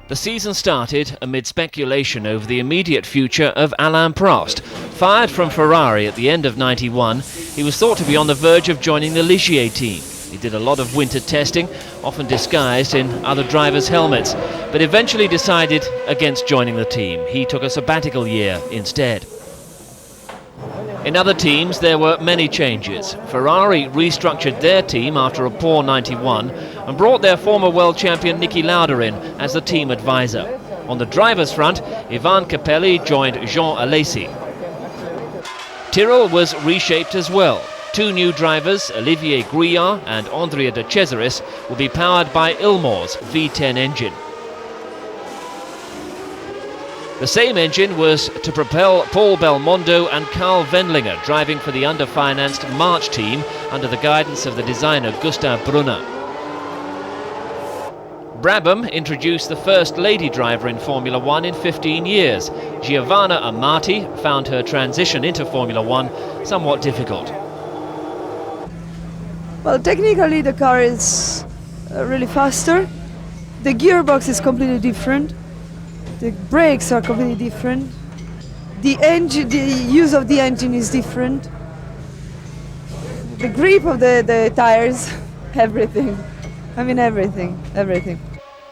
The season started amid speculation over the immediate future of Alain Prost. Fired from Ferrari at the end of '91, he was thought to be on the verge of joining the Ligier team. He did a lot of winter testing, often disguised in other drivers' helmets, but eventually decided against joining the team. He took a sabbatical year instead. In other teams, there were many changes. Ferrari restructured their team after a poor '91 and brought their former world champion Niki Lauda in as the team advisor. On the drivers' front, Ivan Capelli joined Jean Alesi. Tyrrell was reshaped as well. Two new drivers, Olivier Gouillard and Andrea de Cesaris, will be powered by Ilmore's V10 engine. The same engine was to propel Paul Belmondo and Carl Wendlinger, driving for the under-financed March team under the guidance of the designer Gustav Brunner. Brabham introduced the first lady driver in Formula 1 in 15 years. Giovanna Amati found her transition into Formula 1 somewhat difficult. Well, technically the car is really faster. The gearbox is completely different. The brakes are completely different. The use of the engine is different. The grip of the tires, everything. I mean everything.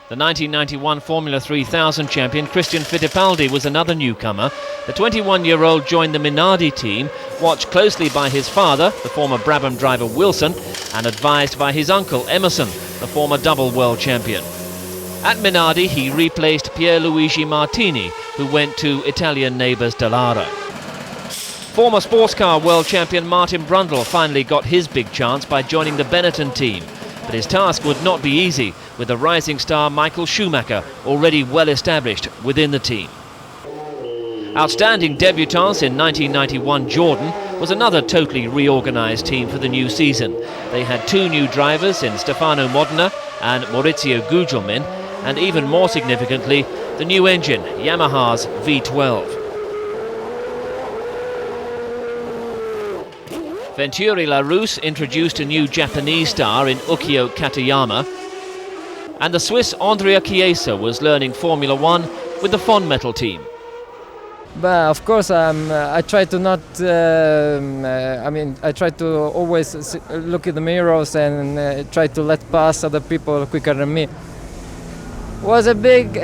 The 1991 Formula 3000 champion Christian Fittipaldi was another newcomer. The 21-year-old joined the Minardi team, watched closely by his father, the former Brabham driver Wilson, and advised by his uncle Emerson, the former double world champion. At Minardi, he replaced Pierluigi Martini, who went to Italian neighbours Dallara. Former sports car world champion Martin Brundle finally got his big chance by joining the Benetton team. But his task would not be easy, with the rising star Michael Schumacher already well established within the team. Outstanding debutants in 1991 Jordan was another totally reorganised team for the new season. They had two new drivers in Stefano Modena and Maurizio Gugelmin, and even more significantly, the new engine, Yamaha's V12. Venturi LaRousse introduced a new Japanese star in Ukio Katayama, and the Swiss Andrea Chiesa was learning Formula 1 with the Fon-Metal team. But of course, I try to not. I try to always look at the mirrors and try to let pass other people quicker than me. Was a big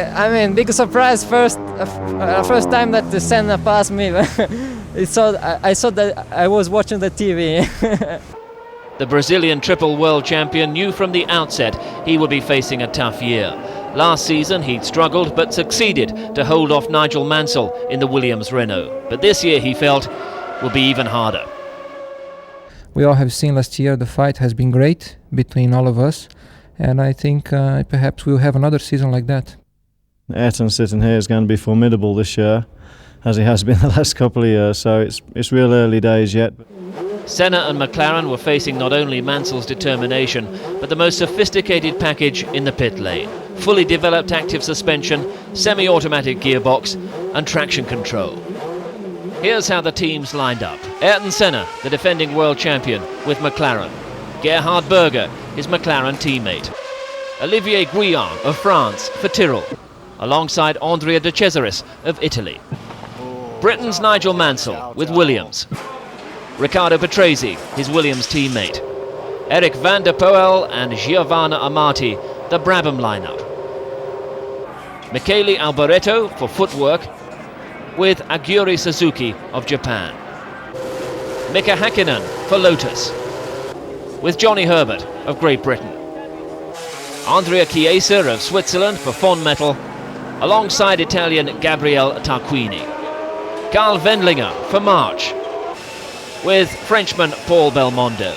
surprise first time that the Senna passed me. I saw that I was watching the TV. The Brazilian triple world champion knew from the outset he would be facing a tough year. Last season he'd struggled but succeeded to hold off Nigel Mansell in the Williams Renault. But this year he felt will be even harder. We all have seen last year the fight has been great between all of us, and I think perhaps we'll have another season like that. Ayrton sitting here is going to be formidable this year, as he has been the last couple of years, so it's real early days yet. Senna and McLaren were facing not only Mansell's determination, but the most sophisticated package in the pit lane. Fully developed active suspension, semi-automatic gearbox and traction control. Here's how the teams lined up. Ayrton Senna, the defending world champion, with McLaren. Gerhard Berger, his McLaren teammate. Olivier Gouillard of France for Tyrrell, alongside Andrea de Cesaris of Italy. Britain's Nigel Mansell with Williams. Riccardo Patrese, his Williams teammate. Eric van der Poel and Giovanna Amati, the Brabham lineup. Michele Alboreto for footwork, with Aguri Suzuki of Japan. Mika Häkkinen for Lotus, with Johnny Herbert of Great Britain. Andrea Chiesa of Switzerland for Fon-Metal, alongside Italian Gabriele Tarquini. Carl Wendlinger for March, with Frenchman Paul Belmondo.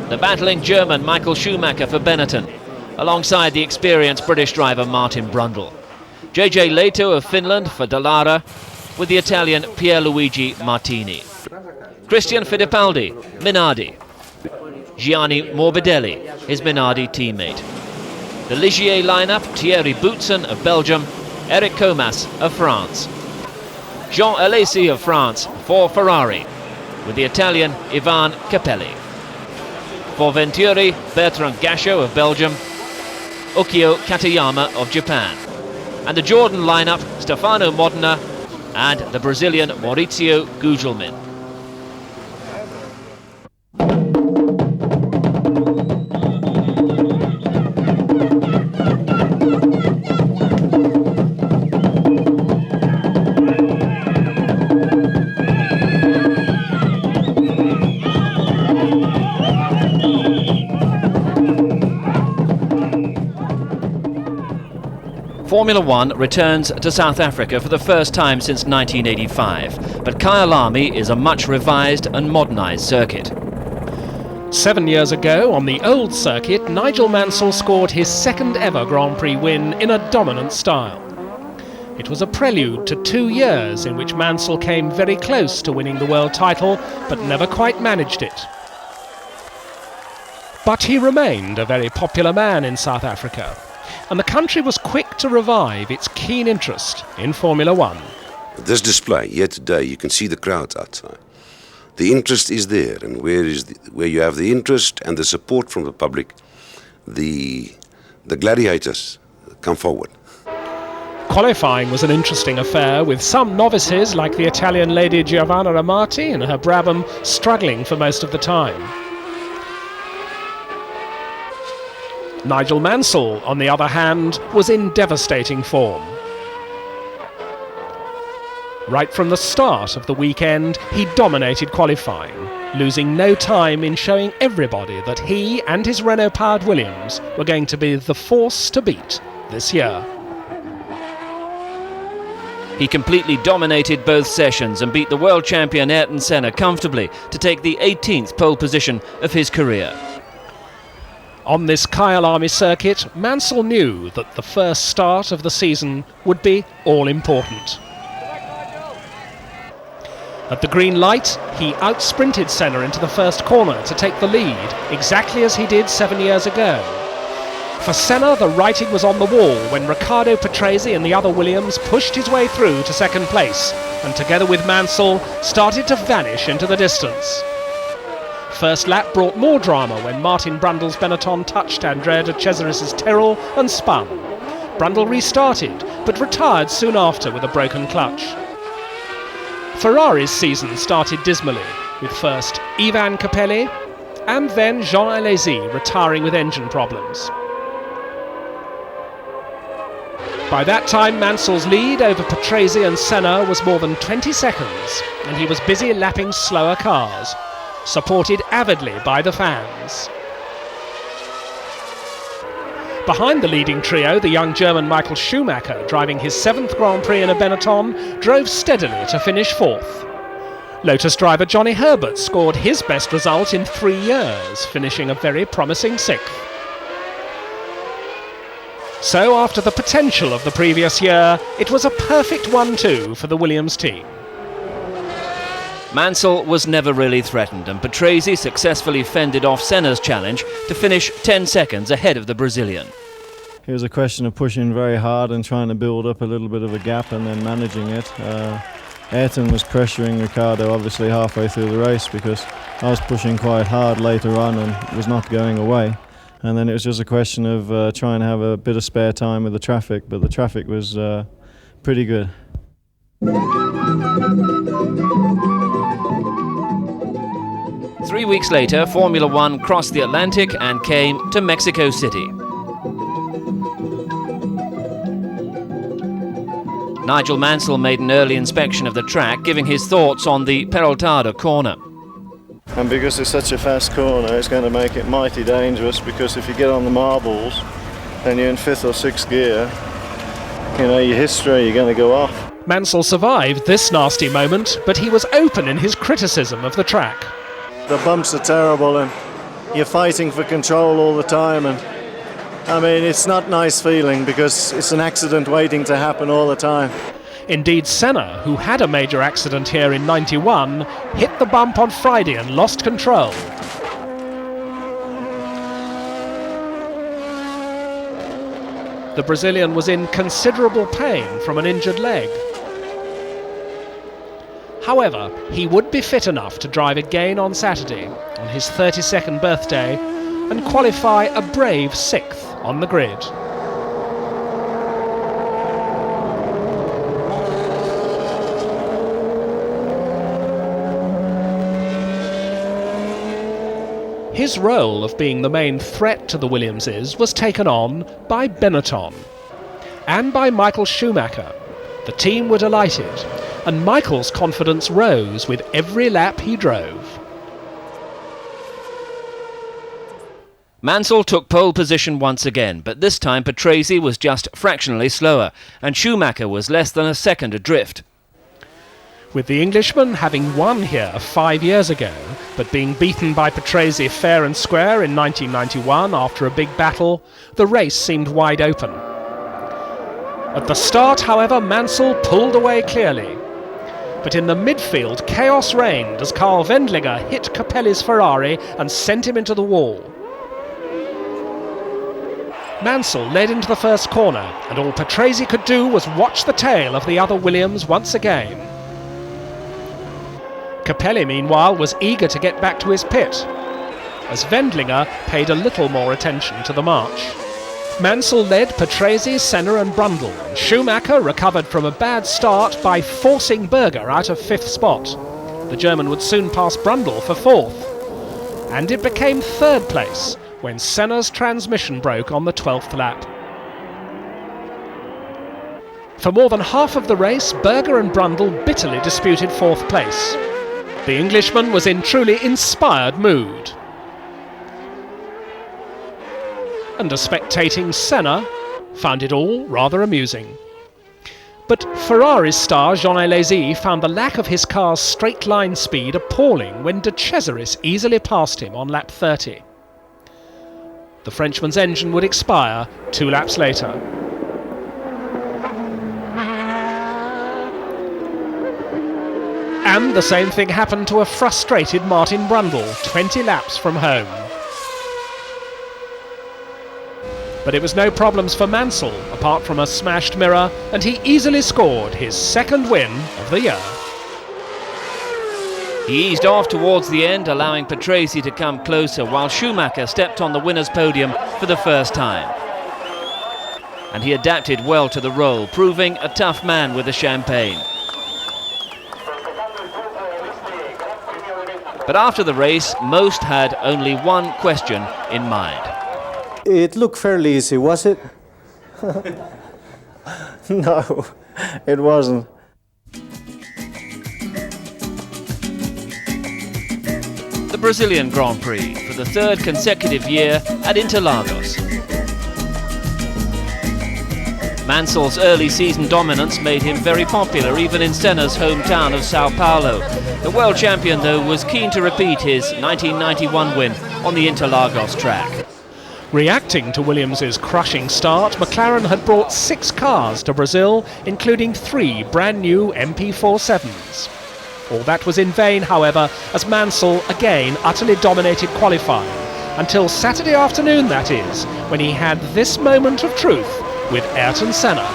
The battling German Michael Schumacher for Benetton, alongside the experienced British driver Martin Brundle. JJ Leto of Finland for Dallara, with the Italian Pierluigi Martini. Christian Fittipaldi, Minardi. Gianni Morbidelli, his Minardi teammate. The Ligier lineup, Thierry Boutsen of Belgium, Eric Comas of France. Jean Alesi of France for Ferrari, with the Italian Ivan Capelli. For Venturi, Bertrand Gachot of Belgium, Ukio Katayama of Japan. And the Jordan lineup, Stefano Modena and the Brazilian Maurizio Gugelmin. Formula 1 returns to South Africa for the first time since 1985, but Kyalami is a much revised and modernised circuit. 7 years ago, on the old circuit, Nigel Mansell scored his second ever Grand Prix win in a dominant style. It was a prelude to 2 years in which Mansell came very close to winning the world title, but never quite managed it. But he remained a very popular man in South Africa, and the country was quick to revive its keen interest in Formula 1. This display here today, you can see the crowds outside. The interest is there, and where you have the interest and the support from the public, the gladiators come forward. Qualifying was an interesting affair, with some novices like the Italian lady Giovanna Amati and her Brabham struggling for most of the time. Nigel Mansell, on the other hand, was in devastating form. Right from the start of the weekend, he dominated qualifying, losing no time in showing everybody that he and his Renault-powered Williams were going to be the force to beat this year. He completely dominated both sessions and beat the world champion Ayrton Senna comfortably to take the 18th pole position of his career. On this Kyalami circuit, Mansell knew that the first start of the season would be all-important. At the green light, he outsprinted Senna into the first corner to take the lead, exactly as he did 7 years ago. For Senna, the writing was on the wall when Riccardo Patrese and the other Williams pushed his way through to second place, and together with Mansell, started to vanish into the distance. First lap brought more drama when Martin Brundle's Benetton touched Andrea de Cesaris's Tyrrell and spun. Brundle restarted, but retired soon after with a broken clutch. Ferrari's season started dismally, with first Ivan Capelli and then Jean Alesi retiring with engine problems. By that time, Mansell's lead over Patrese and Senna was more than 20 seconds, and he was busy lapping slower cars, supported avidly by the fans. Behind the leading trio, the young German Michael Schumacher, driving his 7th Grand Prix in a Benetton, drove steadily to finish 4th. Lotus driver Johnny Herbert scored his best result in 3 years, finishing a very promising 6th. So after the potential of the previous year, it was a perfect 1-2 for the Williams team. Mansell was never really threatened, and Patrese successfully fended off Senna's challenge to finish 10 seconds ahead of the Brazilian. It was a question of pushing very hard and trying to build up a little bit of a gap and then managing it. Ayrton was pressuring Riccardo obviously halfway through the race because I was pushing quite hard later on and was not going away. And then it was just a question of trying to have a bit of spare time with the traffic, but the traffic was pretty good. 3 weeks later, Formula 1 crossed the Atlantic and came to Mexico City. Nigel Mansell made an early inspection of the track, giving his thoughts on the Peraltada corner. And because it's such a fast corner, it's going to make it mighty dangerous, because if you get on the marbles and you're in 5th or 6th gear, you know, your history, you're going to go off. Mansell survived this nasty moment, but he was open in his criticism of the track. The bumps are terrible and you're fighting for control all the time, and I mean, it's not a nice feeling because it's an accident waiting to happen all the time. Indeed, Senna, who had a major accident here in '91, hit the bump on Friday and lost control. The Brazilian was in considerable pain from an injured leg. However, he would be fit enough to drive again on Saturday, on his 32nd birthday, and qualify a brave 6th on the grid. His role of being the main threat to the Williamses was taken on by Benetton and by Michael Schumacher. The team were delighted, and Michael's confidence rose with every lap he drove. Mansell took pole position once again, but this time Patrese was just fractionally slower, and Schumacher was less than a second adrift. With the Englishman having won here 5 years ago, but being beaten by Patrese fair and square in 1991 after a big battle, the race seemed wide open. At the start, however, Mansell pulled away clearly. But in the midfield, chaos reigned as Carl Wendlinger hit Capelli's Ferrari and sent him into the wall. Mansell led into the first corner, and all Patrese could do was watch the tail of the other Williams once again. Capelli, meanwhile, was eager to get back to his pit, as Wendlinger paid a little more attention to the march. Mansell led Patrese, Senna and Brundle, and Schumacher recovered from a bad start by forcing Berger out of 5th spot. The German would soon pass Brundle for 4th, and it became 3rd place when Senna's transmission broke on the 12th lap. For more than half of the race, Berger and Brundle bitterly disputed 4th place. The Englishman was in truly inspired mood. And a spectating Senna found it all rather amusing. But Ferrari's star Jean Alesi found the lack of his car's straight-line speed appalling when De Cesaris easily passed him on lap 30. The Frenchman's engine would expire 2 laps later. And the same thing happened to a frustrated Martin Brundle 20 laps from home. But it was no problems for Mansell, apart from a smashed mirror, and he easily scored his 2nd win of the year. He eased off towards the end, allowing Patrese to come closer, while Schumacher stepped on the winner's podium for the first time. And he adapted well to the role, proving a tough man with the champagne. But after the race, most had only one question in mind. It looked fairly easy, was it? No, it wasn't. The Brazilian Grand Prix for the 3rd consecutive year at Interlagos. Mansell's early season dominance made him very popular even in Senna's hometown of Sao Paulo. The world champion, though, was keen to repeat his 1991 win on the Interlagos track. Reacting to Williams' crushing start, McLaren had brought 6 cars to Brazil, including 3 brand new MP47s. All that was in vain, however, as Mansell again utterly dominated qualifying, until Saturday afternoon, that is, when he had this moment of truth with Ayrton Senna.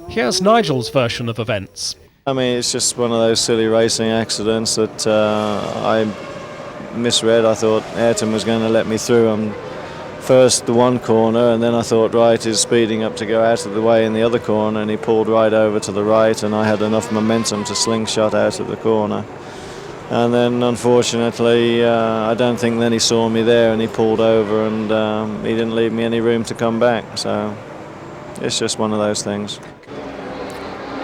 Here's Nigel's version of events. I mean, it's just one of those silly racing accidents that I misread. I thought Ayrton was going to let me through on first the one corner, and then I thought, right, he's speeding up to go out of the way in the other corner, and he pulled right over to the right, and I had enough momentum to slingshot out of the corner. And then, unfortunately, I don't think then he saw me there, and he pulled over, and he didn't leave me any room to come back. So it's just one of those things.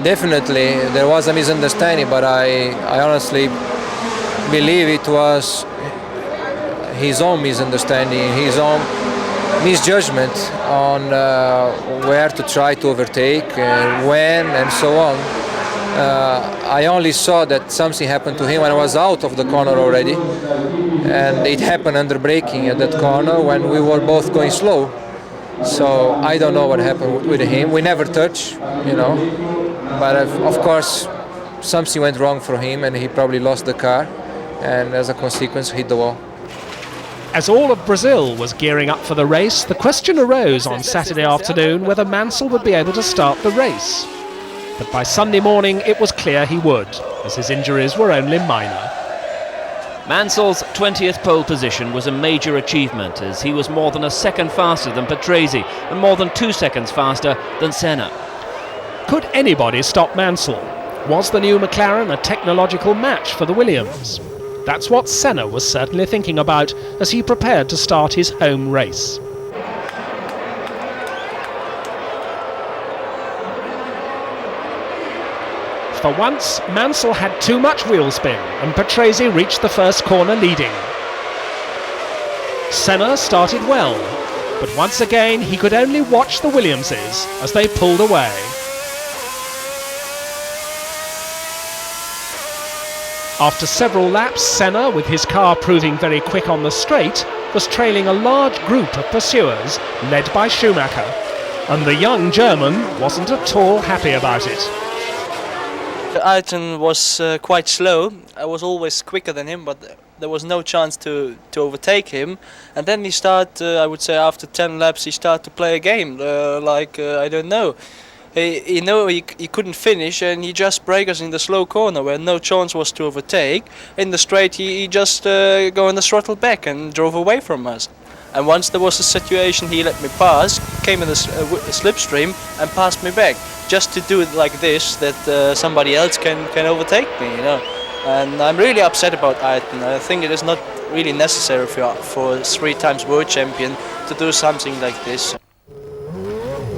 Definitely, there was a misunderstanding, but I honestly believe it was his own misunderstanding, his own misjudgment on where to try to overtake, when, and so on. I only saw that something happened to him when I was out of the corner already, and it happened under braking at that corner when we were both going slow. So I don't know what happened with him. We never touched, you know. But of course, something went wrong for him, and he probably lost the car, and as a consequence, hit the wall. As all of Brazil was gearing up for the race, the question arose on Saturday afternoon whether Mansell would be able to start the race. But by Sunday morning, it was clear he would, as his injuries were only minor. Mansell's 20th pole position was a major achievement, as he was more than a second faster than Patrese and more than 2 seconds faster than Senna. Could anybody stop Mansell? Was the new McLaren a technological match for the Williams? That's what Senna was certainly thinking about as he prepared to start his home race. For once, Mansell had too much wheel spin and Patrese reached the first corner leading. Senna started well, but once again he could only watch the Williamses as they pulled away. After several laps, Senna, with his car proving very quick on the straight, was trailing a large group of pursuers led by Schumacher, and the young German wasn't at all happy about it. Ayrton was quite slow. I was always quicker than him, but there was no chance to overtake him. And then he started, I would say after 10 laps, he started to play a game, I don't know. He couldn't finish and he just braked us in the slow corner where no chance was to overtake. In the straight he just go on the throttle back and drove away from us. And once there was a situation he let me pass, came in the slipstream and passed me back. Just to do it like this, that somebody else can overtake me, you know. And I'm really upset about Ayrton. I think it is not really necessary for 3 times world champion to do something like this.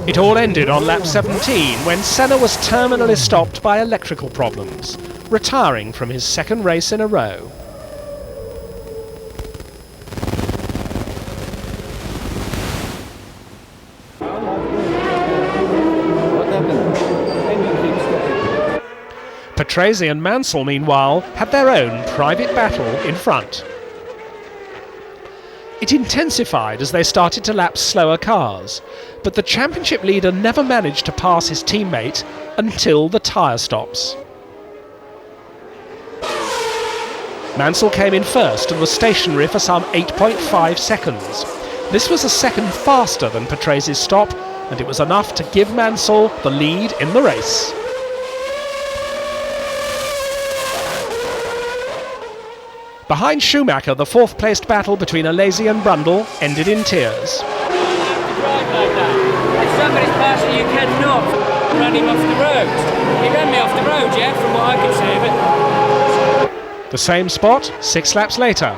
It all ended on lap 17 when Senna was terminally stopped by electrical problems, retiring from his second race in a row. Patrese and Mansell, meanwhile, had their own private battle in front. It intensified as they started to lap slower cars, but the championship leader never managed to pass his teammate until the tyre stops. Mansell came in first and was stationary for some 8.5 seconds. This was a second faster than Patrese's stop, and it was enough to give Mansell the lead in the race. Behind Schumacher, the fourth-placed battle between Alesi and Brundle ended in tears. If somebody's passing, you cannot run him off the road. He ran me off the road, yeah, from what I can see of it. The same spot, 6 laps later.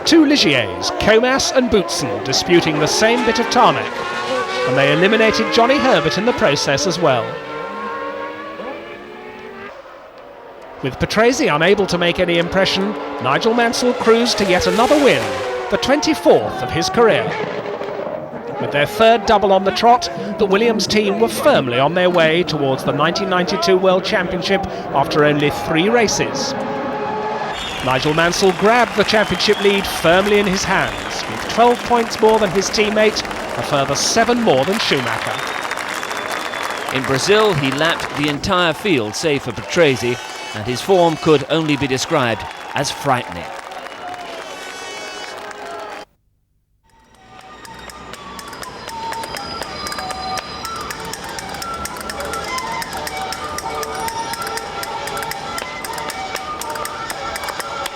2 Ligiers, Comas and Boutsen, disputing the same bit of tarmac. And they eliminated Johnny Herbert in the process as well. With Patrese unable to make any impression, Nigel Mansell cruised to yet another win, the 24th of his career. With their third double on the trot, the Williams team were firmly on their way towards the 1992 World Championship after only 3 races. Nigel Mansell grabbed the championship lead firmly in his hands, with 12 points more than his teammate, a further 7 more than Schumacher. In Brazil, he lapped the entire field save for Patrese, and his form could only be described as frightening.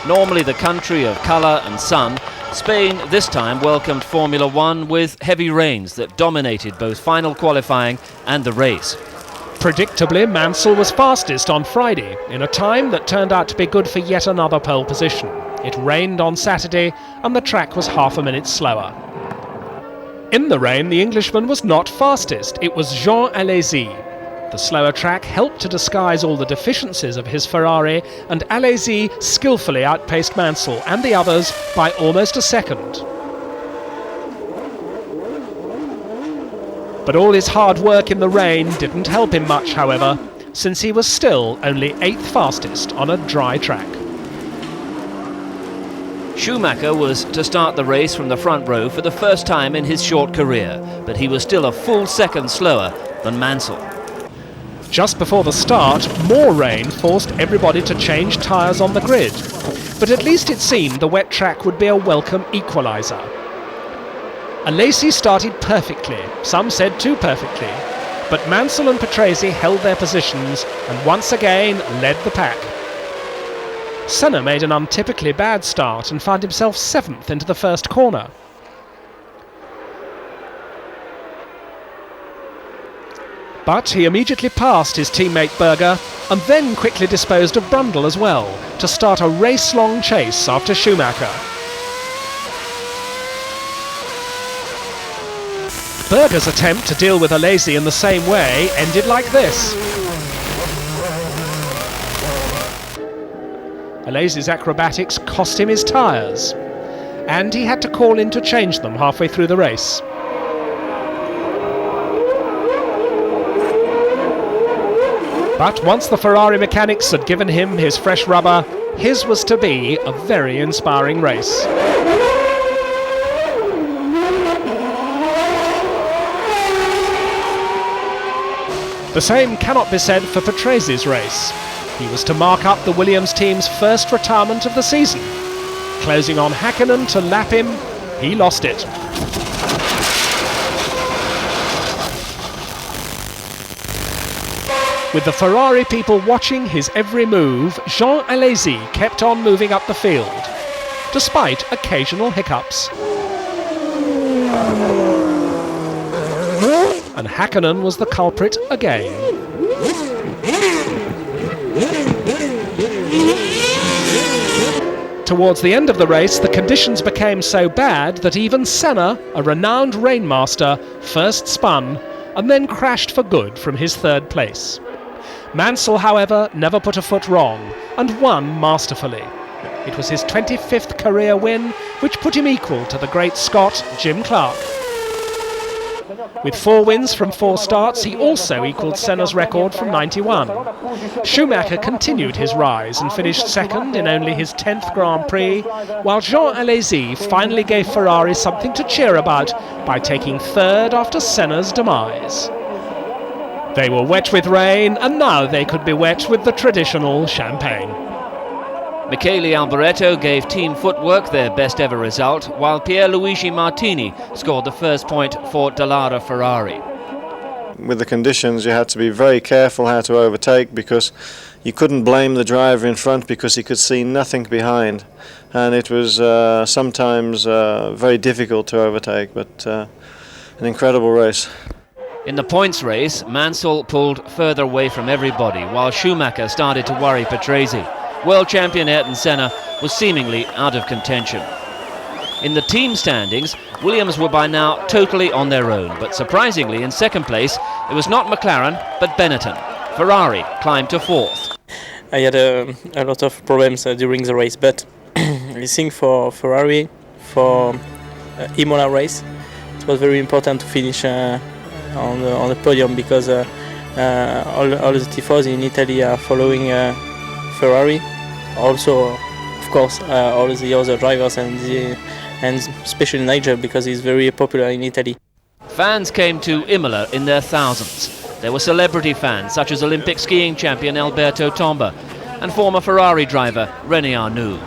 Normally the country of colour and sun, Spain this time welcomed Formula 1 with heavy rains that dominated both final qualifying and the race. Predictably, Mansell was fastest on Friday, in a time that turned out to be good for yet another pole position. It rained on Saturday, and the track was half a minute slower. In the rain, the Englishman was not fastest. It was Jean Alesi. The slower track helped to disguise all the deficiencies of his Ferrari, and Alesi skillfully outpaced Mansell and the others by almost a second. But all his hard work in the rain didn't help him much, however, since he was still only 8th fastest on a dry track. Schumacher was to start the race from the front row for the first time in his short career, but he was still a full second slower than Mansell. Just before the start, more rain forced everybody to change tyres on the grid. But at least it seemed the wet track would be a welcome equaliser. Alesi started perfectly, some said too perfectly, but Mansell and Patrese held their positions and once again led the pack. Senna made an untypically bad start and found himself 7th into the first corner. But he immediately passed his teammate Berger and then quickly disposed of Brundle as well to start a race-long chase after Schumacher. Berger's attempt to deal with Alesi in the same way ended like this. Alesi's acrobatics cost him his tyres, and he had to call in to change them halfway through the race. But once the Ferrari mechanics had given him his fresh rubber, his was to be a very inspiring race. The same cannot be said for Patrese race. He was to mark up the Williams team's first retirement of the season. Closing on Hakkinen to lap him, he lost it. With the Ferrari people watching his every move, Jean Alesi kept on moving up the field, despite occasional hiccups. And Hakkinen was the culprit again. Towards the end of the race, the conditions became so bad that even Senna, a renowned rainmaster, first spun and then crashed for good from his third place. Mansell, however, never put a foot wrong and won masterfully. It was his 25th career win, which put him equal to the great Scot Jim Clark. With 4 wins from 4 starts, he also equalled Senna's record from '91. Schumacher continued his rise and finished second in only his 10th Grand Prix, while Jean Alesi finally gave Ferrari something to cheer about by taking third after Senna's demise. They were wet with rain, and now they could be wet with the traditional champagne. Michele Alboreto gave Team Footwork their best ever result, while Pierluigi Martini scored the first point for Dallara Ferrari. With the conditions, you had to be very careful how to overtake, because you couldn't blame the driver in front because he could see nothing behind, and it was sometimes very difficult to overtake, but an incredible race. In the points race, Mansell pulled further away from everybody, while Schumacher started to worry Patrese. World champion Ayrton Senna was seemingly out of contention. In the team standings, Williams were by now totally on their own, but surprisingly in second place it was not McLaren but Benetton. Ferrari climbed to 4th. I had a lot of problems during the race, but I think for Ferrari, for Imola race, it was very important to finish on the podium, because all the tifos in Italy are following Ferrari. Also, of course, all the other drivers and especially Nigel, because he's very popular in Italy. Fans came to Imola in their thousands. There were celebrity fans such as Olympic skiing champion Alberto Tomba and former Ferrari driver René Arnoux.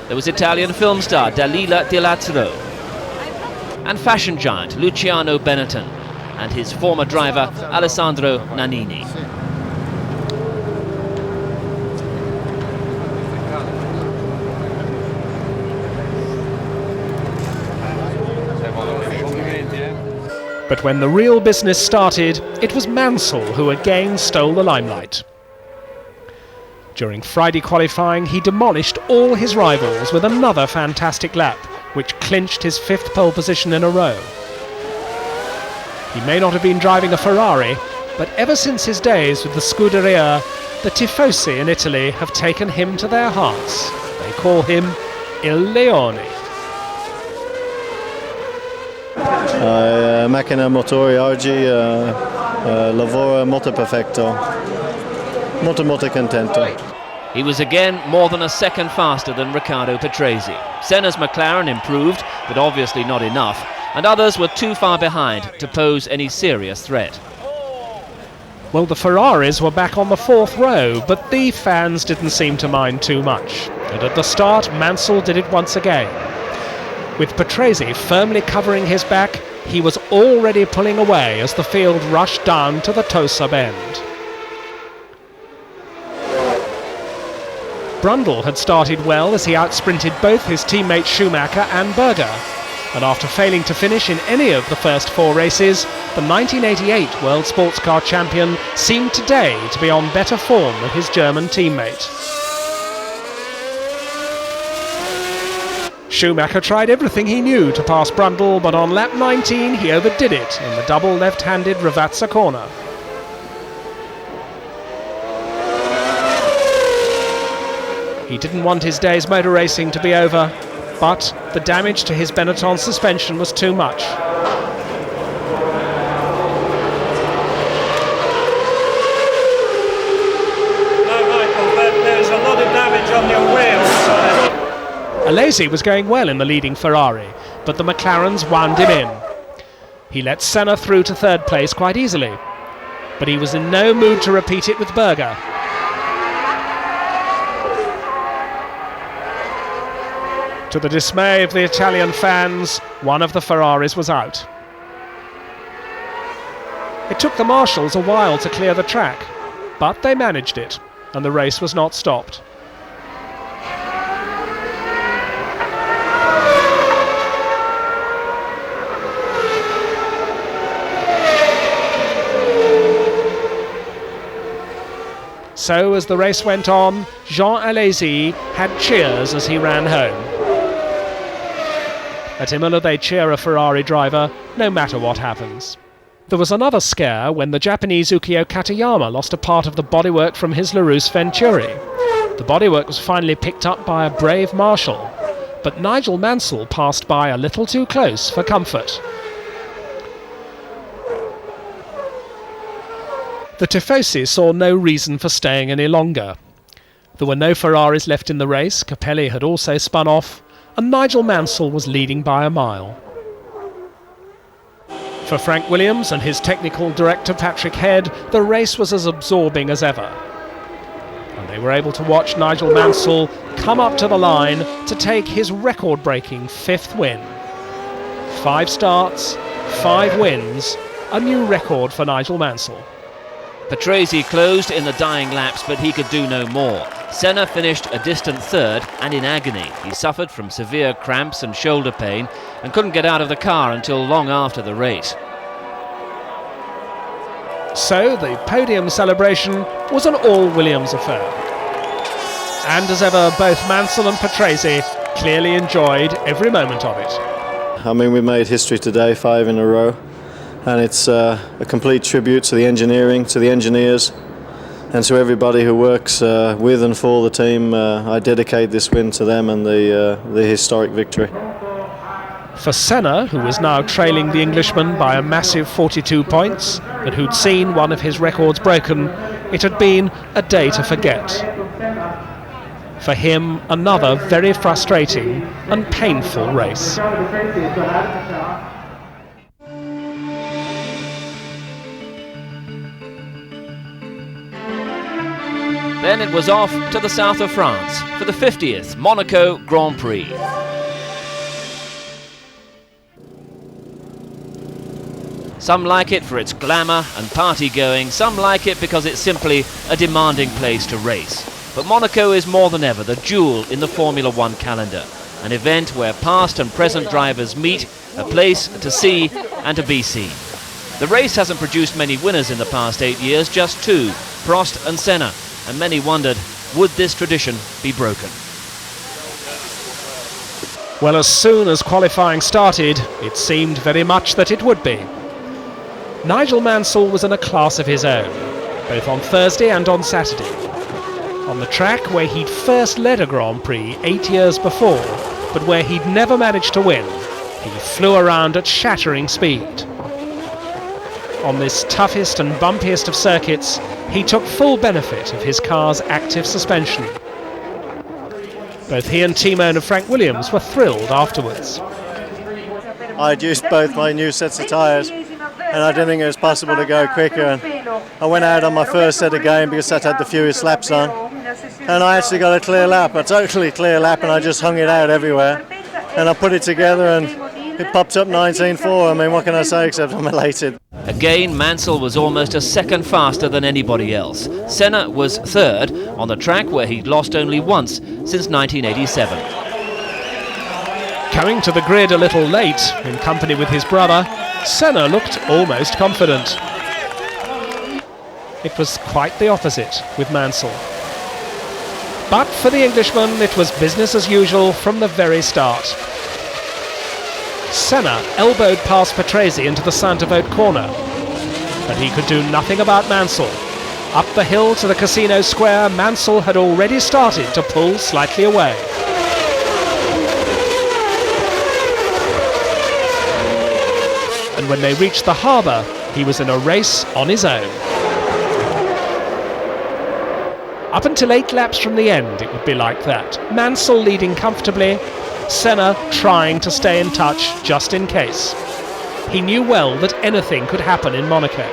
There was Italian film star Dalila Di Lazzaro and fashion giant Luciano Benetton and his former driver Alessandro Nannini. But when the real business started, it was Mansell who again stole the limelight. During Friday qualifying, he demolished all his rivals with another fantastic lap, which clinched his 5th pole position in a row. He may not have been driving a Ferrari, but ever since his days with the Scuderia, the Tifosi in Italy have taken him to their hearts. They call him Il Leone. Macchina motori oggi lavora molto perfetto, molto contento. He was again more than a second faster than Riccardo Patrese. Senna's McLaren improved, but obviously not enough, and others were too far behind to pose any serious threat. Well, the Ferraris were back on the 4th row, but the fans didn't seem to mind too much. And at the start, Mansell did it once again. With Patrese firmly covering his back, he was already pulling away as the field rushed down to the Tosa bend. Brundle had started well as he outsprinted both his teammates Schumacher and Berger. And after failing to finish in any of the first 4 races, the 1988 World Sports Car champion seemed today to be on better form than his German teammate. Schumacher tried everything he knew to pass Brundle, but on lap 19 he overdid it in the double left-handed Ravazza corner. He didn't want his day's motor racing to be over, but the damage to his Benetton suspension was too much. No, Michael, there's a lot of damage on your wheels. Alesi was going well in the leading Ferrari, but the McLarens wound him in. He let Senna through to third place quite easily, but he was in no mood to repeat it with Berger. To the dismay of the Italian fans, one of the Ferraris was out. It took the marshals a while to clear the track, but they managed it, and the race was not stopped. So as the race went on, Jean Alesi had cheers as he ran home. At Imola they cheer a Ferrari driver, no matter what happens. There was another scare when the Japanese Ukio Katayama lost a part of the bodywork from his LaRousse Venturi. The bodywork was finally picked up by a brave marshal, but Nigel Mansell passed by a little too close for comfort. The Tifosi saw no reason for staying any longer. There were no Ferraris left in the race, Capelli had also spun off, and Nigel Mansell was leading by a mile. For Frank Williams and his technical director Patrick Head, the race was as absorbing as ever. And they were able to watch Nigel Mansell come up to the line to take his record-breaking 5th win. 5 starts, 5 wins, a new record for Nigel Mansell. Patrese closed in the dying laps, but he could do no more. Senna finished a distant third and in agony. He suffered from severe cramps and shoulder pain and couldn't get out of the car until long after the race. So the podium celebration was an all-Williams affair. And as ever, both Mansell and Patrese clearly enjoyed every moment of it. I mean, we made history today, 5 in a row, and it's a complete tribute to the engineering, to the engineers, and to everybody who works with and for the team. I dedicate this win to them and the historic victory. For Senna, who was now trailing the Englishman by a massive 42 points, and who'd seen one of his records broken, it had been a day to forget. For him, another very frustrating and painful race. Then it was off to the south of France for the 50th Monaco Grand Prix. Some like it for its glamour and party going, some like it because it's simply a demanding place to race. But Monaco is more than ever the jewel in the Formula 1 calendar, an event where past and present drivers meet, a place to see and to be seen. The race hasn't produced many winners in the past 8 years, just 2, Prost and Senna, and many wondered, would this tradition be broken? Well, as soon as qualifying started, it seemed very much that it would be. Nigel Mansell was in a class of his own, both on Thursday and on Saturday. On the track where he'd first led a Grand Prix 8 years before, but where he'd never managed to win, he flew around at shattering speed. On this toughest and bumpiest of circuits, he took full benefit of his car's active suspension. Both he and team owner Frank Williams were thrilled afterwards. I'd used both my new sets of tyres, and I didn't think it was possible to go quicker. And I went out on my first set of game because that had the fewest laps on, and I actually got a clear lap, a totally clear lap, and I just hung it out everywhere. And I put it together, and it popped up 19.4. I mean, what can I say except I'm elated. Again, Mansell was almost a second faster than anybody else. Senna was third on the track where he'd lost only once since 1987. Coming to the grid a little late, in company with his brother, Senna looked almost confident. It was quite the opposite with Mansell. But for the Englishman, it was business as usual from the very start. Senna elbowed past Patrese into the Saint-Avold corner, but he could do nothing about Mansell. Up the hill to the Casino Square, Mansell had already started to pull slightly away. And when they reached the harbour, he was in a race on his own. Up until 8 laps from the end, it would be like that. Mansell leading comfortably, Senna trying to stay in touch just in case. He knew well that anything could happen in Monaco.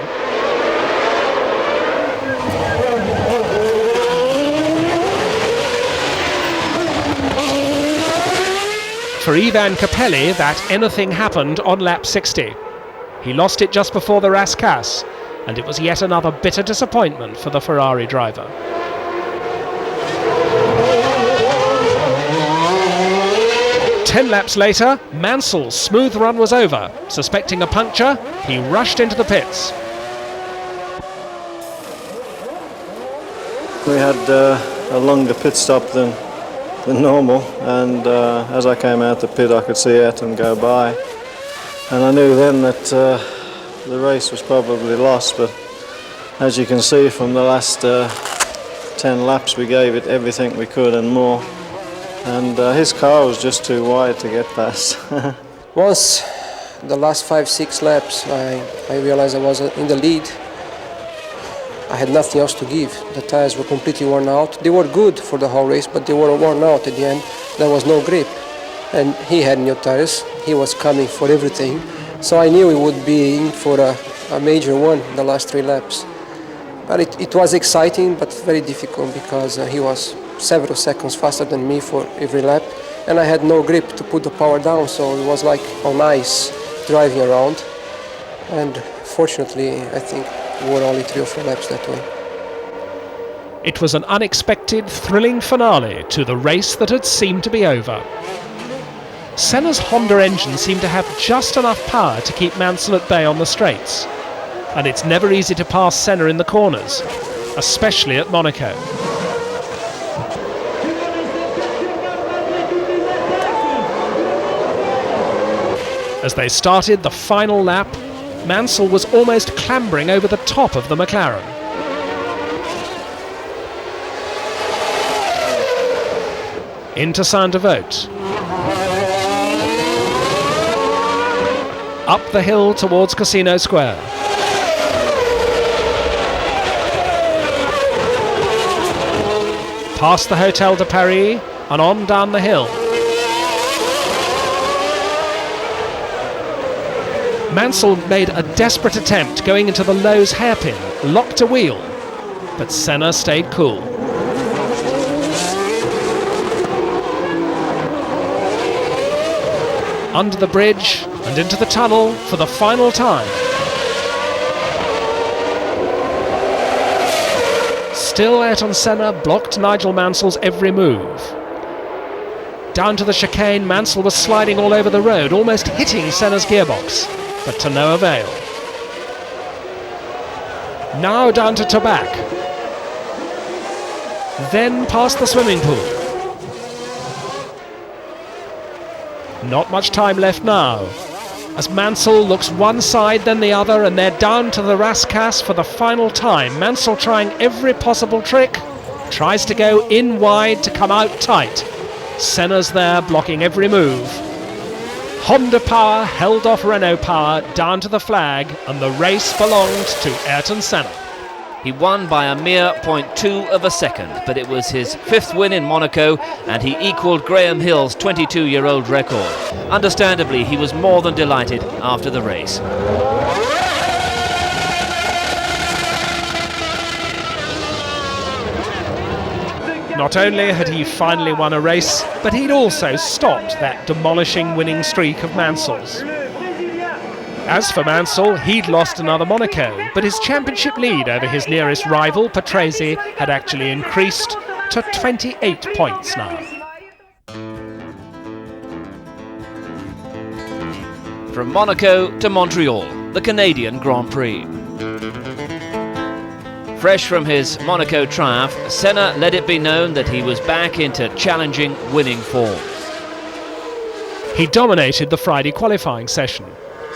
For Ivan Capelli, that anything happened on lap 60. He lost it just before the Rascasse, and it was yet another bitter disappointment for the Ferrari driver. Ten laps later, Mansell's smooth run was over. Suspecting a puncture, he rushed into the pits. We had a longer pit stop than normal, and as I came out the pit I could see Ayrton go by, and I knew then that the race was probably lost, but as you can see from the last 10 laps we gave it everything we could and more, and his car was just too wide to get past. Once the last 5-6 laps I realized I was in the lead. I had nothing else to give. The tires were completely worn out. They were good for the whole race, but they were worn out at the end. There was no grip. And he had new tires. He was coming for everything. So I knew he would be in for a major one the last 3 laps. But it was exciting, but very difficult because he was several seconds faster than me for every lap. And I had no grip to put the power down, so it was like on ice driving around. And fortunately, I think were only 3 or 4 laps that way. It was an unexpected, thrilling finale to the race that had seemed to be over. Senna's Honda engine seemed to have just enough power to keep Mansell at bay on the straights, and it's never easy to pass Senna in the corners, especially at Monaco. As they started the final lap, Mansell was almost clambering over the top of the McLaren. Into Saint-Avold. Up the hill towards Casino Square. Past the Hotel de Paris and on down the hill. Mansell made a desperate attempt going into the Lowe's hairpin, locked a wheel, but Senna stayed cool. Under the bridge and into the tunnel for the final time. Still Ayrton Senna blocked Nigel Mansell's every move. Down to the chicane, Mansell was sliding all over the road, almost hitting Senna's gearbox, but to no avail. Now down to Tobac. Then past the swimming pool. Not much time left now, as Mansell looks one side then the other, and they're down to the Rascasse for the final time. Mansell trying every possible trick, tries to go in wide to come out tight. Senna's there blocking every move. Honda power held off Renault power down to the flag, and the race belonged to Ayrton Senna. He won by a mere 0.2 of a second, but it was his 5th win in Monaco, and he equalled Graham Hill's 22-year-old record. Understandably, he was more than delighted after the race. Not only had he finally won a race, but he'd also stopped that demolishing winning streak of Mansell's. As for Mansell, he'd lost another Monaco, but his championship lead over his nearest rival, Patrese, had actually increased to 28 points now. From Monaco to Montreal, the Canadian Grand Prix. Fresh from his Monaco triumph, Senna let it be known that he was back into challenging, winning form. He dominated the Friday qualifying session,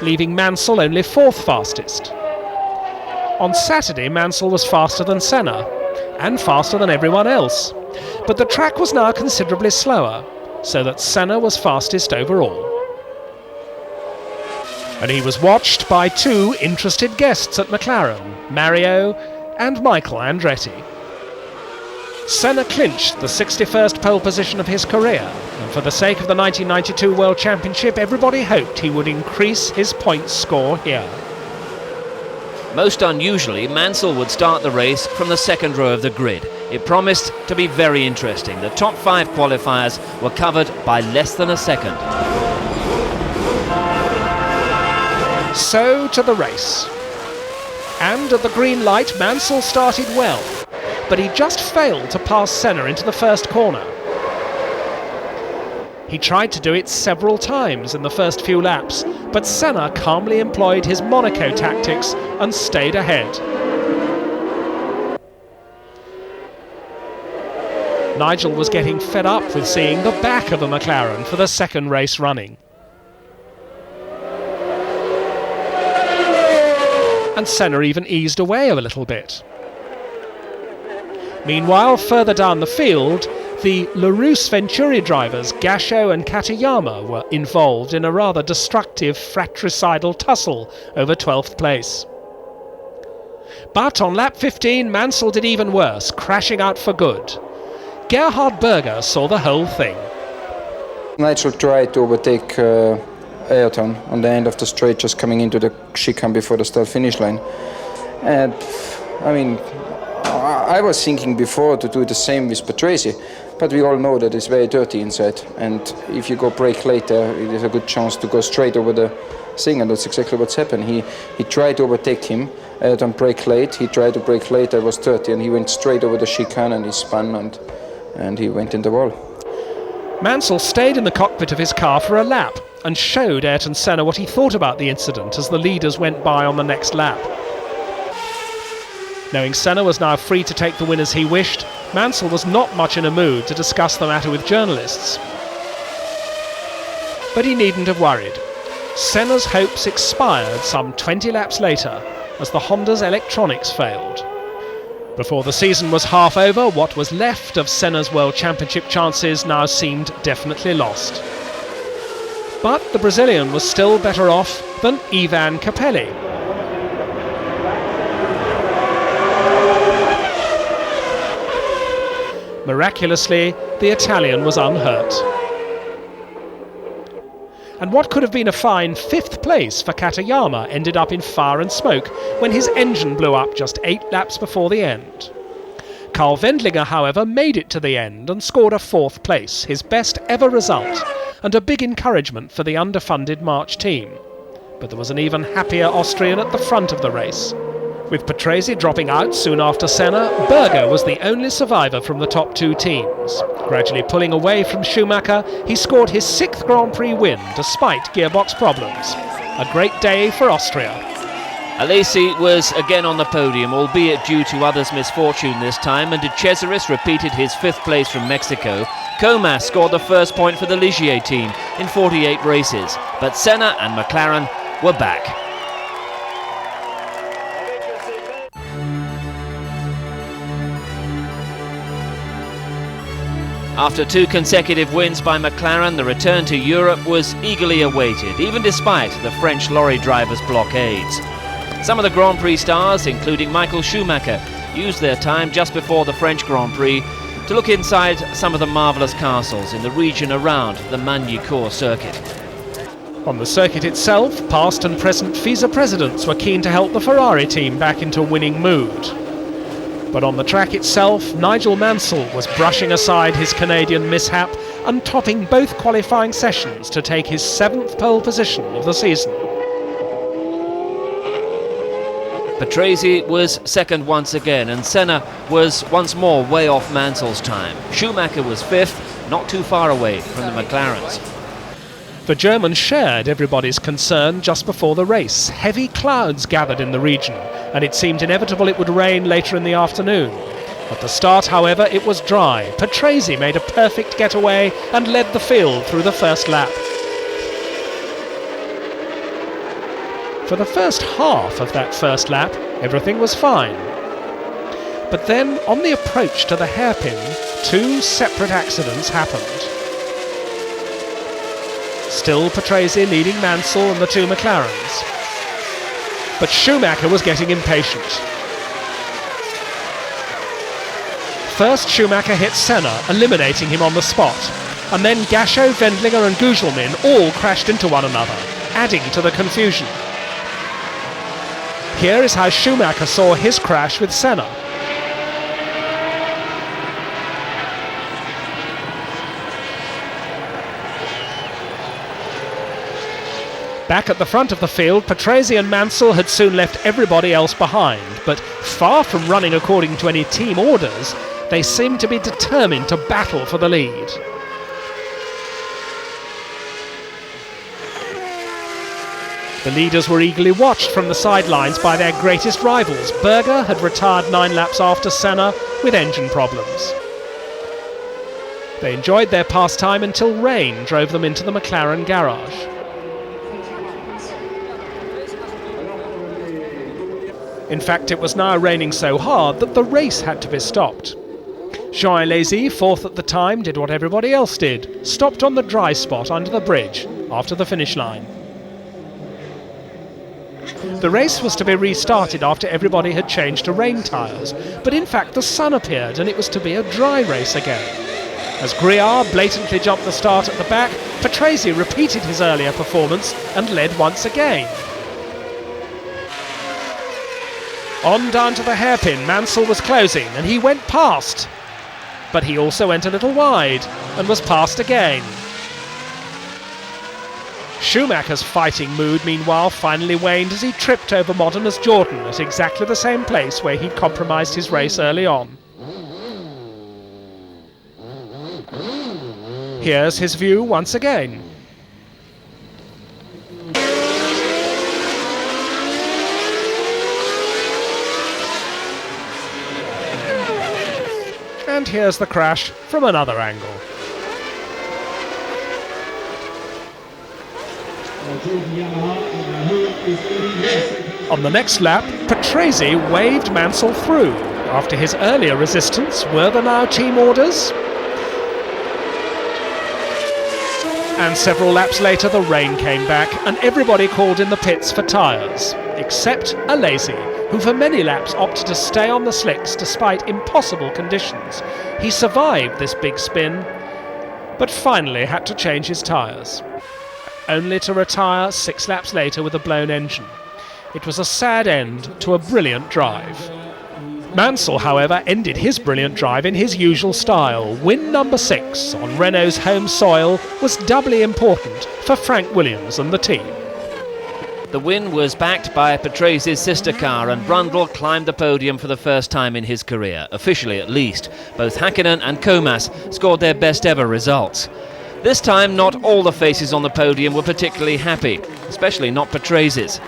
leaving Mansell only fourth fastest. On Saturday, Mansell was faster than Senna, and faster than everyone else. But the track was now considerably slower, so that Senna was fastest overall. And he was watched by two interested guests at McLaren, Mario and Michael Andretti. Senna clinched the 61st pole position of his career, and for the sake of the 1992 World Championship, everybody hoped he would increase his points score here. Most unusually, Mansell would start the race from the second row of the grid. It promised to be very interesting. The top 5 qualifiers were covered by less than a second. So to the race. And at the green light, Mansell started well, but he just failed to pass Senna into the first corner. He tried to do it several times in the first few laps, but Senna calmly employed his Monaco tactics and stayed ahead. Nigel was getting fed up with seeing the back of a McLaren for the second race running. And Senna even eased away a little bit. Meanwhile, further down the field, the Larousse Venturi drivers Gasho and Katayama were involved in a rather destructive fratricidal tussle over 12th place. But on lap 15, Mansell did even worse, crashing out for good. Gerhard Berger saw the whole thing. Nigel tried to overtake Ayrton on the end of the straight, just coming into the chicane before the start finish line. And I mean, I was thinking before to do the same with Patrese, but we all know that it's very dirty inside, and if you go brake later, it is a good chance to go straight over the thing, and that's exactly what's happened. He tried to overtake him, Ayrton brake late, he tried to brake later, it was dirty, and he went straight over the chicane and he spun and he went in the wall. Mansell stayed in the cockpit of his car for a lap and showed Ayrton Senna what he thought about the incident as the leaders went by on the next lap. Knowing Senna was now free to take the win as he wished, Mansell was not much in a mood to discuss the matter with journalists. But he needn't have worried. Senna's hopes expired some 20 laps later as the Honda's electronics failed. Before the season was half over, what was left of Senna's World Championship chances now seemed definitely lost. But the Brazilian was still better off than Ivan Capelli. Miraculously, the Italian was unhurt. And what could have been a fine 5th place for Katayama ended up in fire and smoke when his engine blew up just 8 laps before the end. Karl Wendlinger, however, made it to the end and scored a 4th place, his best ever result, and a big encouragement for the underfunded March team. But there was an even happier Austrian at the front of the race. With Patrese dropping out soon after Senna, Berger was the only survivor from the top 2 teams. Gradually pulling away from Schumacher, he scored his 6th Grand Prix win despite gearbox problems. A great day for Austria. Alesi was again on the podium, albeit due to others' misfortune this time, and De Cesaris repeated his 5th place from Mexico. Comas scored the first point for the Ligier team in 48 races, but Senna and McLaren were back. After 2 consecutive wins by McLaren, the return to Europe was eagerly awaited, even despite the French lorry drivers' blockades. Some of the Grand Prix stars, including Michael Schumacher, used their time just before the French Grand Prix to look inside some of the marvellous castles in the region around the Magny-Cours circuit. On the circuit itself, past and present FISA presidents were keen to help the Ferrari team back into winning mood. But on the track itself, Nigel Mansell was brushing aside his Canadian mishap and topping both qualifying sessions to take his 7th pole position of the season. Patrese was second once again, and Senna was once more way off Mansell's time. Schumacher was fifth, not too far away from the McLarens. The Germans shared everybody's concern just before the race. Heavy clouds gathered in the region, and it seemed inevitable it would rain later in the afternoon. At the start, however, it was dry. Patrese made a perfect getaway and led the field through the first lap. For the first half of that first lap, everything was fine. But then, on the approach to the hairpin, two separate accidents happened. Still Patrese leading Mansell and the two McLarens. But Schumacher was getting impatient. First, Schumacher hit Senna, eliminating him on the spot. And then Gasho, Wendlinger and Gugelmin all crashed into one another, adding to the confusion. Here is how Schumacher saw his crash with Senna. Back at the front of the field, Patrese and Mansell had soon left everybody else behind, but far from running according to any team orders, they seemed to be determined to battle for the lead. The leaders were eagerly watched from the sidelines by their greatest rivals. Berger had retired 9 laps after Senna with engine problems. They enjoyed their pastime until rain drove them into the McLaren garage. In fact, it was now raining so hard that the race had to be stopped. Jean Alesi, fourth at the time, did what everybody else did, stopped on the dry spot under the bridge after the finish line. The race was to be restarted after everybody had changed to rain tyres, but in fact the sun appeared and it was to be a dry race again. As Griard blatantly jumped the start at the back, Patrese repeated his earlier performance and led once again. On down to the hairpin, Mansell was closing and he went past. But he also went a little wide and was passed again. Schumacher's fighting mood, meanwhile, finally waned as he tripped over Modernist Jordan at exactly the same place where he'd compromised his race early on. Here's his view once again. And here's the crash from another angle. On the next lap, Patrese waved Mansell through. After his earlier resistance, were there now team orders? And several laps later the rain came back and everybody called in the pits for tyres, except Alesi, who for many laps opted to stay on the slicks despite impossible conditions. He survived this big spin, but finally had to change his tyres, only to retire 6 laps later with a blown engine. It was a sad end to a brilliant drive. Mansell, however, ended his brilliant drive in his usual style. Win number 6 on Renault's home soil was doubly important for Frank Williams and the team. The win was backed by Patrese's sister car, and Brundle climbed the podium for the first time in his career, officially at least. Both Häkkinen and Comas scored their best ever results. This time, not all the faces on the podium were particularly happy, especially not Patrese's.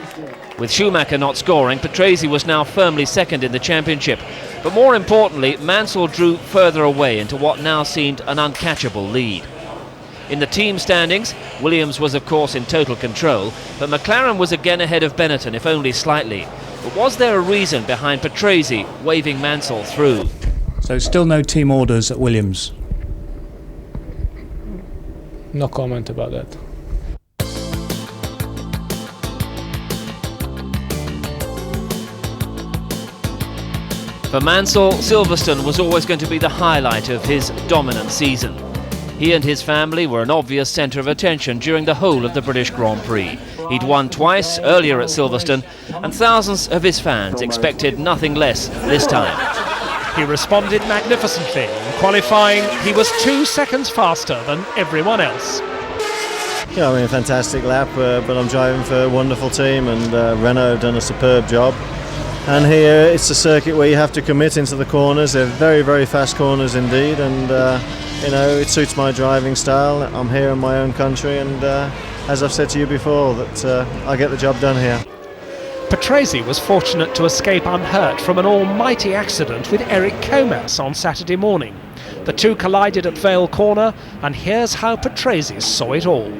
With Schumacher not scoring, Patrese was now firmly second in the championship. But more importantly, Mansell drew further away into what now seemed an uncatchable lead. In the team standings, Williams was of course in total control, but McLaren was again ahead of Benetton, if only slightly. But was there a reason behind Patrese waving Mansell through? So still no team orders at Williams? No comment about that. For Mansell, Silverstone was always going to be the highlight of his dominant season. He and his family were an obvious centre of attention during the whole of the British Grand Prix. He'd won twice earlier at Silverstone, and thousands of his fans expected nothing less this time. He responded magnificently. In qualifying, he was 2 seconds faster than everyone else. Yeah, I mean, a fantastic lap, but I'm driving for a wonderful team, and Renault have done a superb job. And here it's a circuit where you have to commit into the corners. They're very, very fast corners indeed, and you know, it suits my driving style. I'm here in my own country, and as I've said to you before, that I get the job done here. Patrese was fortunate to escape unhurt from an almighty accident with Eric Comas on Saturday morning. The two collided at Vale Corner, and here's how Patrese saw it all.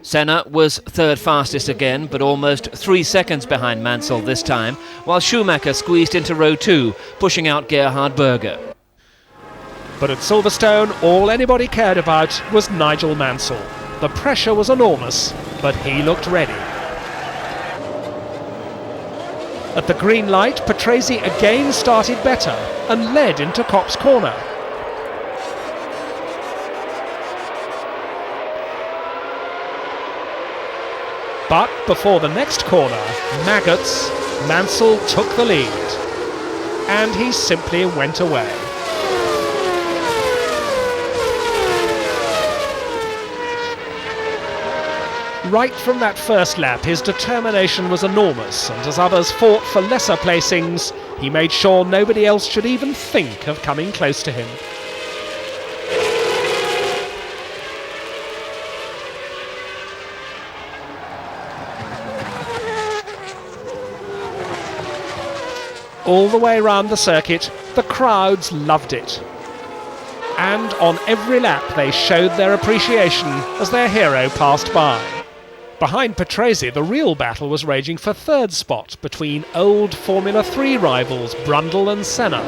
Senna was third fastest again, but almost 3 seconds behind Mansell this time, while Schumacher squeezed into row 2, pushing out Gerhard Berger. But at Silverstone, all anybody cared about was Nigel Mansell. The pressure was enormous, but he looked ready. At the green light, Patrese again started better and led into Copse Corner. But before the next corner, Maggots, Mansell took the lead. And he simply went away. Right from that first lap, his determination was enormous, and as others fought for lesser placings, he made sure nobody else should even think of coming close to him. All the way round the circuit, the crowds loved it. And on every lap they showed their appreciation as their hero passed by. Behind Patrese, the real battle was raging for third spot between old Formula 3 rivals Brundle and Senna.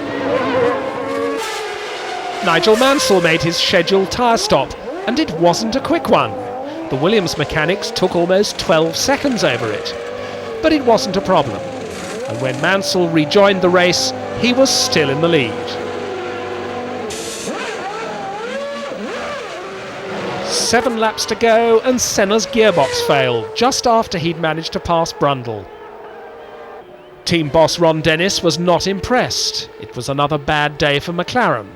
Nigel Mansell made his scheduled tyre stop, and it wasn't a quick one. The Williams mechanics took almost 12 seconds over it. But it wasn't a problem. And when Mansell rejoined the race, he was still in the lead. 7 laps to go, and Senna's gearbox failed just after he'd managed to pass Brundle. Team boss Ron Dennis was not impressed. It was another bad day for McLaren.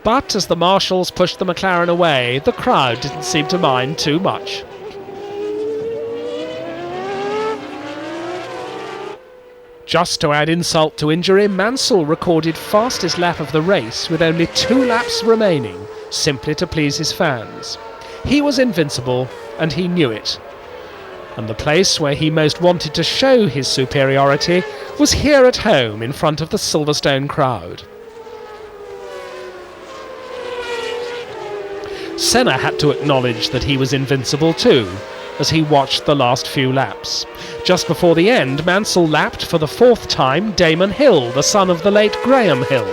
But as the marshals pushed the McLaren away, the crowd didn't seem to mind too much. Just to add insult to injury, Mansell recorded fastest lap of the race with only 2 laps remaining, simply to please his fans. He was invincible, and he knew it. And the place where he most wanted to show his superiority was here at home in front of the Silverstone crowd. Senna had to acknowledge that he was invincible too, as he watched the last few laps. Just before the end, Mansell lapped for the 4th time Damon Hill, the son of the late Graham Hill.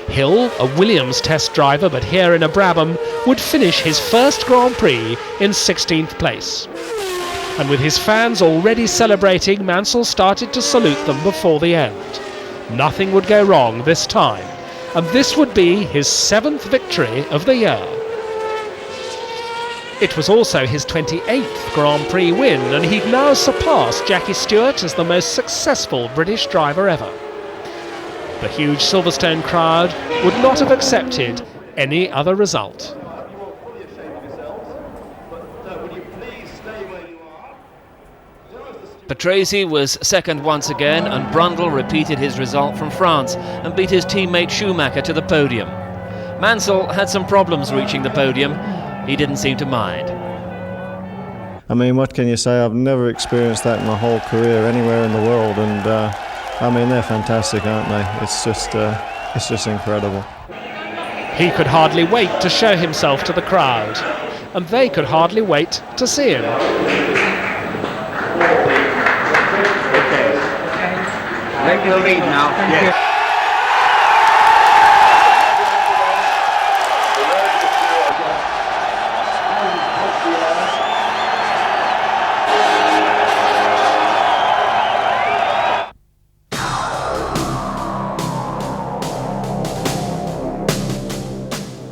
Hill, a Williams test driver but here in a Brabham, would finish his first Grand Prix in 16th place. And with his fans already celebrating, Mansell started to salute them before the end. Nothing would go wrong this time, and this would be his 7th victory of the year. It was also his 28th Grand Prix win, and he'd now surpassed Jackie Stewart as the most successful British driver ever. The huge Silverstone crowd would not have accepted any other result. Patrese was second once again, and Brundle repeated his result from France and beat his teammate Schumacher to the podium. Mansell had some problems reaching the podium. He didn't seem to mind. I mean, what can you say? I've never experienced that in my whole career anywhere in the world, and I mean, they're fantastic, aren't they? It's just incredible. He could hardly wait to show himself to the crowd, and they could hardly wait to see him. Take the lead now. Yes.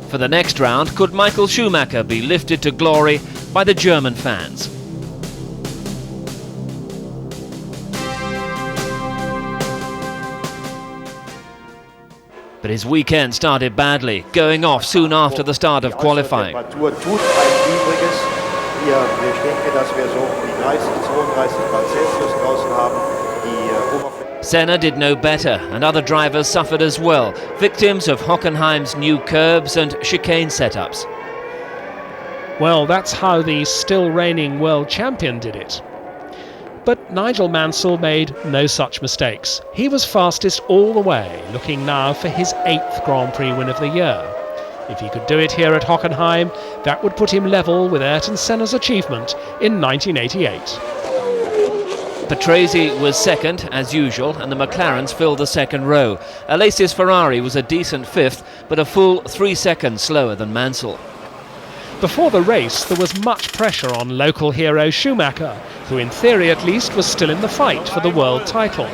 For the next round, could Michael Schumacher be lifted to glory by the German fans? But his weekend started badly, going off soon after the start of qualifying. Senna did no better, and other drivers suffered as well, victims of Hockenheim's new curbs and chicane setups. Well, that's how the still reigning world champion did it. But Nigel Mansell made no such mistakes. He was fastest all the way, looking now for his 8th Grand Prix win of the year. If he could do it here at Hockenheim, that would put him level with Ayrton Senna's achievement in 1988. Patrese was second, as usual, and the McLarens filled the second row. Alesi's Ferrari was a decent 5th, but a full 3 seconds slower than Mansell. Before the race, there was much pressure on local hero Schumacher, who in theory at least was still in the fight for the world title.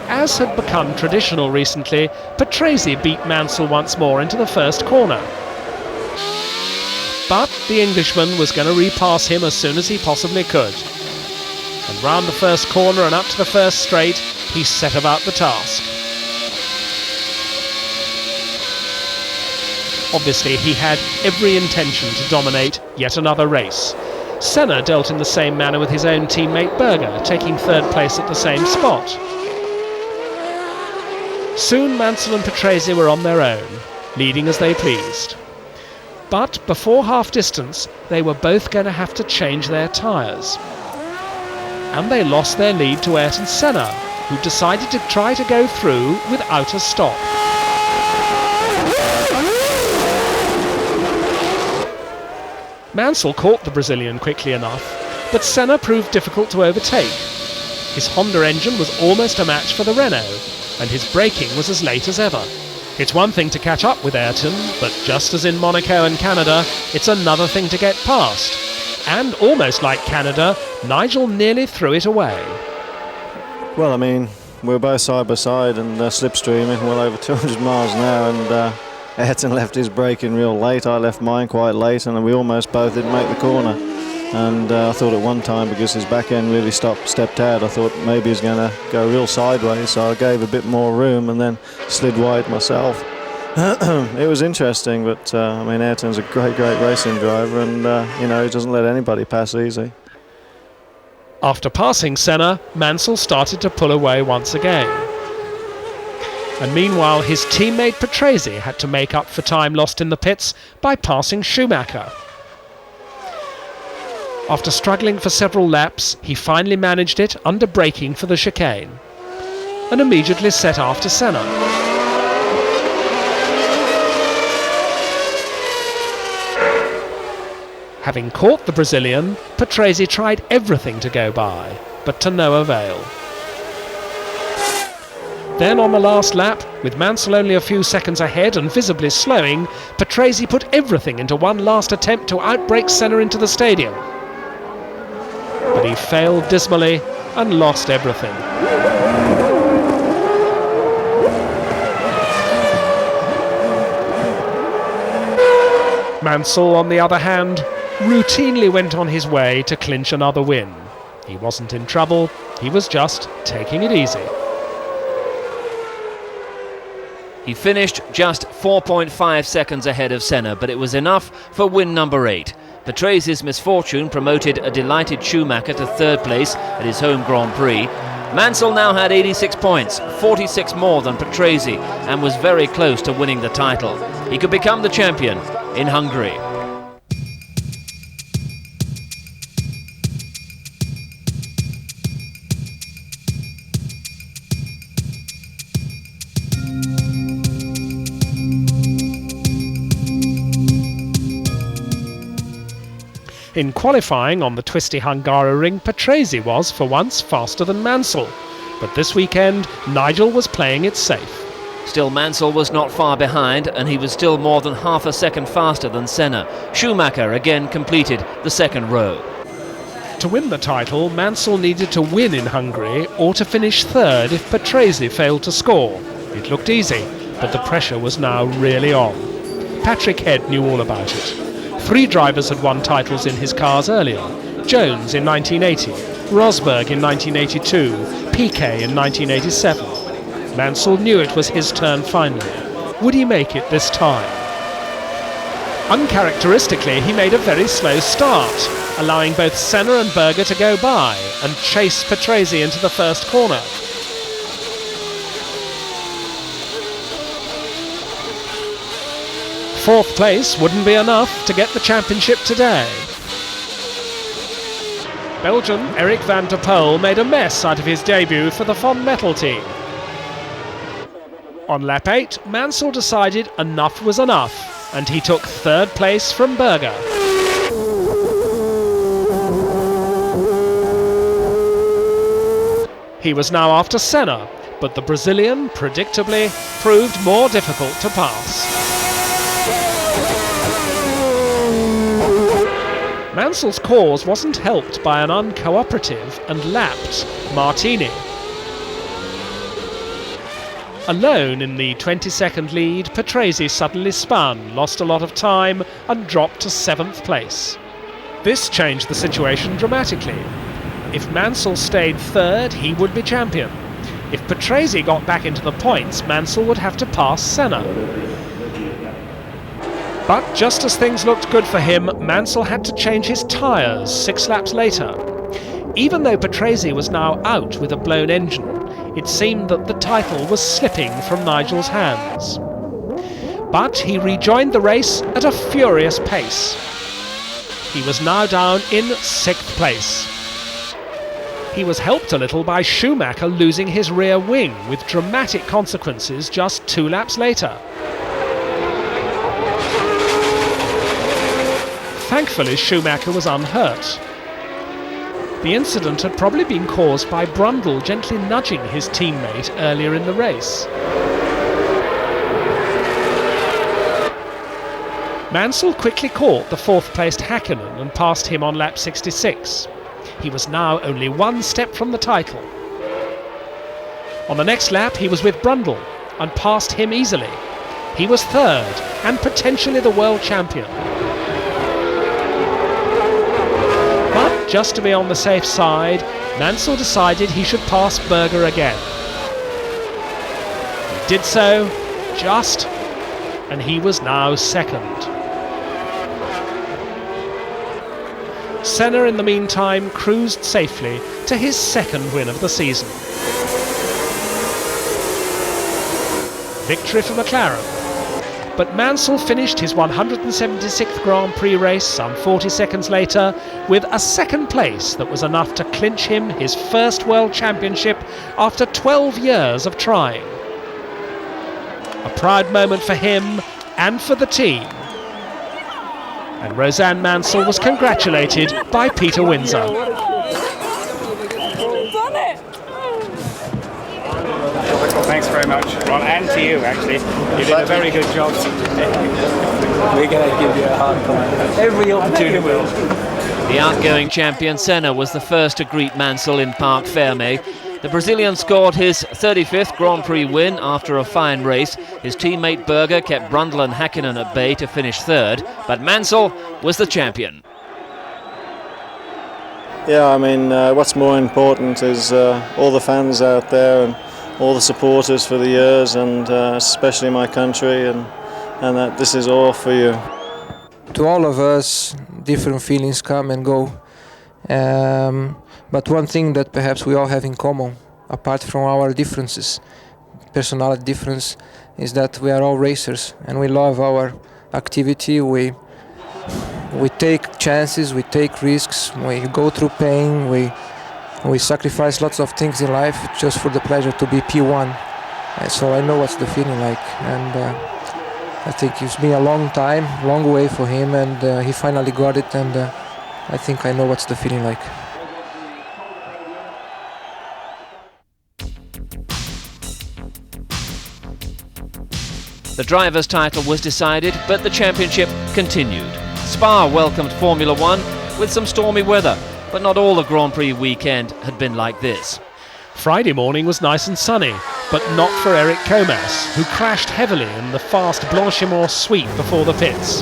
As had become traditional recently, Patrese beat Mansell once more into the first corner. But the Englishman was going to repass him as soon as he possibly could. And round the first corner and up to the first straight, he set about the task. Obviously, he had every intention to dominate yet another race. Senna dealt in the same manner with his own teammate Berger, taking 3rd place at the same spot. Soon Mansell and Patrese were on their own, leading as they pleased. But before half distance, they were both going to have to change their tyres. And they lost their lead to Ayrton Senna, who decided to try to go through without a stop. Mansell caught the Brazilian quickly enough, but Senna proved difficult to overtake. His Honda engine was almost a match for the Renault, and his braking was as late as ever. It's one thing to catch up with Ayrton, but just as in Monaco and Canada, it's another thing to get past. And almost like Canada, Nigel nearly threw it away. Well, I mean, we were both side by side and slipstreaming well over 200 miles an hour, and Ayrton left his braking real late. I left mine quite late, and we almost both didn't make the corner. And I thought at one time, because his back end really stepped out, I thought maybe he's going to go real sideways, so I gave a bit more room and then slid wide myself. It was interesting, but I mean, Ayrton's a great racing driver, and you know, he doesn't let anybody pass easy. After passing Senna, Mansell started to pull away once again. And meanwhile, his teammate Patrese had to make up for time lost in the pits by passing Schumacher. After struggling for several laps, he finally managed it under braking for the chicane, and immediately set after Senna. Having caught the Brazilian, Patrese tried everything to go by, but to no avail. Then on the last lap, with Mansell only a few seconds ahead and visibly slowing, Patrese put everything into one last attempt to outbrake Senna into the stadium. But he failed dismally and lost everything. Mansell, on the other hand, routinely went on his way to clinch another win. He wasn't in trouble, he was just taking it easy. He finished just 4.5 seconds ahead of Senna, but it was enough for win number 8. Patrese's misfortune promoted a delighted Schumacher to 3rd place at his home Grand Prix. Mansell now had 86 points, 46 more than Patrese, and was very close to winning the title. He could become the champion in Hungary. In qualifying on the twisty Hungaroring, Patrese was, for once, faster than Mansell. But this weekend, Nigel was playing it safe. Still, Mansell was not far behind, and he was still more than half a second faster than Senna. Schumacher again completed the 2nd row. To win the title, Mansell needed to win in Hungary or to finish 3rd if Patrese failed to score. It looked easy, but the pressure was now really on. Patrick Head knew all about it. 3 drivers had won titles in his cars earlier. Jones in 1980, Rosberg in 1982, Piquet in 1987. Mansell knew it was his turn finally. Would he make it this time? Uncharacteristically, he made a very slow start, allowing both Senna and Berger to go by and chase Patrese into the first corner. Fourth place wouldn't be enough to get the championship today. Belgian Eric van der Poel made a mess out of his debut for the Von Metal team. On lap 8, Mansell decided enough was enough, and he took third place from Berger. He was now after Senna, but the Brazilian, predictably, proved more difficult to pass. Mansell's cause wasn't helped by an uncooperative and lapped Martini. Alone in the 20-second lead, Patrese suddenly spun, lost a lot of time and dropped to 7th place. This changed the situation dramatically. If Mansell stayed third, he would be champion. If Patrese got back into the points, Mansell would have to pass Senna. But just as things looked good for him, Mansell had to change his tyres 6 laps later. Even though Patrese was now out with a blown engine, it seemed that the title was slipping from Nigel's hands. But he rejoined the race at a furious pace. He was now down in 6th place. He was helped a little by Schumacher losing his rear wing, with dramatic consequences just 2 laps later. Thankfully, Schumacher was unhurt. The incident had probably been caused by Brundle gently nudging his teammate earlier in the race. Mansell quickly caught the 4th-placed Häkkinen and passed him on lap 66. He was now only 1 step from the title. On the next lap, he was with Brundle and passed him easily. He was 3rd and potentially the world champion. But just to be on the safe side, Mansell decided he should pass Berger again. He did so, and he was now 2nd. Senna, in the meantime, cruised safely to his 2nd win of the season. Victory for McLaren. But Mansell finished his 176th Grand Prix race some 40 seconds later with a 2nd place that was enough to clinch him his first World Championship after 12 years of trying. A proud moment for him and for the team. And Roseanne Mansell was congratulated by Peter Windsor. Thanks very much, Ron, and to you, actually. You did a very good job. We're going to give you a hard time. Every opportunity will. The outgoing champion Senna was the first to greet Mansell in Parc Fermé. The Brazilian scored his 35th Grand Prix win after a fine race. His teammate Berger kept Brundle and Häkkinen at bay to finish 3rd, but Mansell was the champion. Yeah, I mean, what's more important is all the fans out there and all the supporters for the years, and especially my country, and that this is all for you. To all of us, different feelings come and go. But one thing that perhaps we all have in common, apart from our differences, personality difference, is that we are all racers and we love our activity. We take chances, we take risks, we go through pain, we sacrifice lots of things in life just for the pleasure to be P1. And so I know what's the feeling like, and I think it's been a long time, long way for him, and he finally got it, and I think I know what's the feeling like. The driver's title was decided, but the championship continued. Spa welcomed Formula 1 with some stormy weather, but not all the Grand Prix weekend had been like this. Friday morning was nice and sunny, but not for Eric Comas, who crashed heavily in the fast Blanchimont sweep before the pits.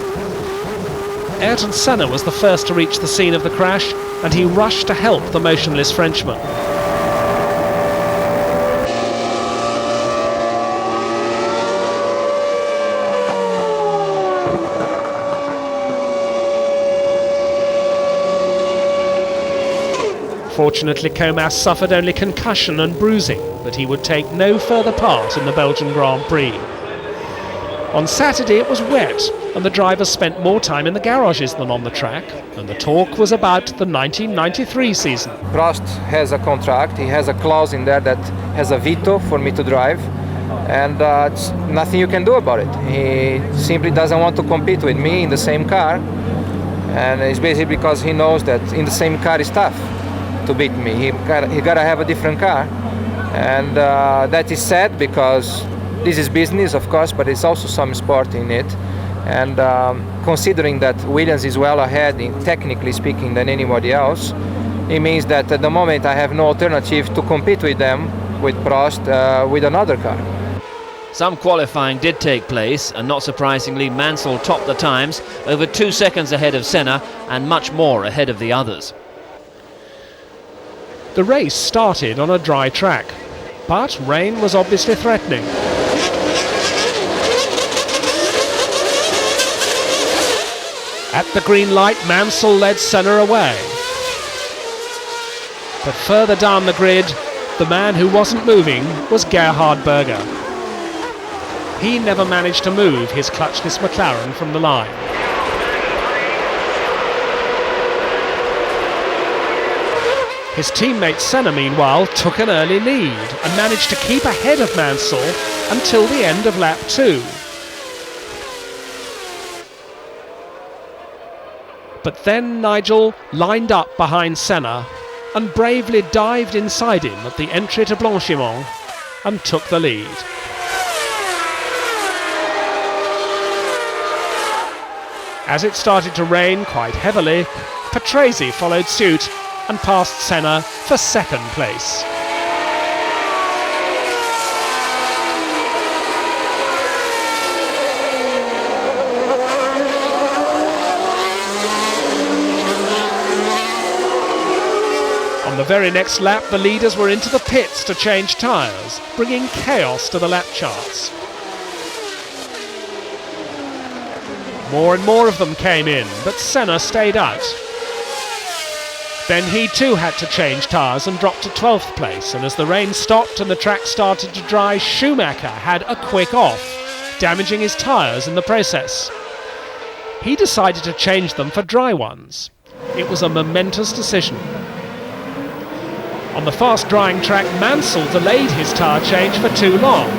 Ayrton Senna was the first to reach the scene of the crash, and he rushed to help the motionless Frenchman. Fortunately, Comas suffered only concussion and bruising, but he would take no further part in the Belgian Grand Prix. On Saturday it was wet, and the drivers spent more time in the garages than on the track, and the talk was about the 1993 season. Prost has a contract, he has a clause in there that has a veto for me to drive, and it's nothing you can do about it. He simply doesn't want to compete with me in the same car, and it's basically because he knows that in the same car is tough to beat me. He gotta have a different car, and that is sad because this is business, of course, but it's also some sport in it. And considering that Williams is well ahead, technically speaking, than anybody else, it means that at the moment I have no alternative to compete with them, with Prost, with another car. Some qualifying did take place, and not surprisingly, Mansell topped the times, over 2 seconds ahead of Senna and much more ahead of the others. The race started on a dry track, but rain was obviously threatening. At the green light, Mansell led Senna away. But further down the grid, the man who wasn't moving was Gerhard Berger. He never managed to move his clutchless McLaren from the line. His teammate Senna, meanwhile, took an early lead and managed to keep ahead of Mansell until the end of lap 2. But then Nigel lined up behind Senna and bravely dived inside him at the entry to Blanchimont and took the lead. As it started to rain quite heavily, Patrese followed suit and passed Senna for second place. On the very next lap, the leaders were into the pits to change tyres, bringing chaos to the lap charts. More and more of them came in, but Senna stayed out. Then he too had to change tyres and dropped to 12th place, and as the rain stopped and the track started to dry, Schumacher had a quick off, damaging his tyres in the process. He decided to change them for dry ones. It was a momentous decision. On the fast-drying track, Mansell delayed his tyre change for too long.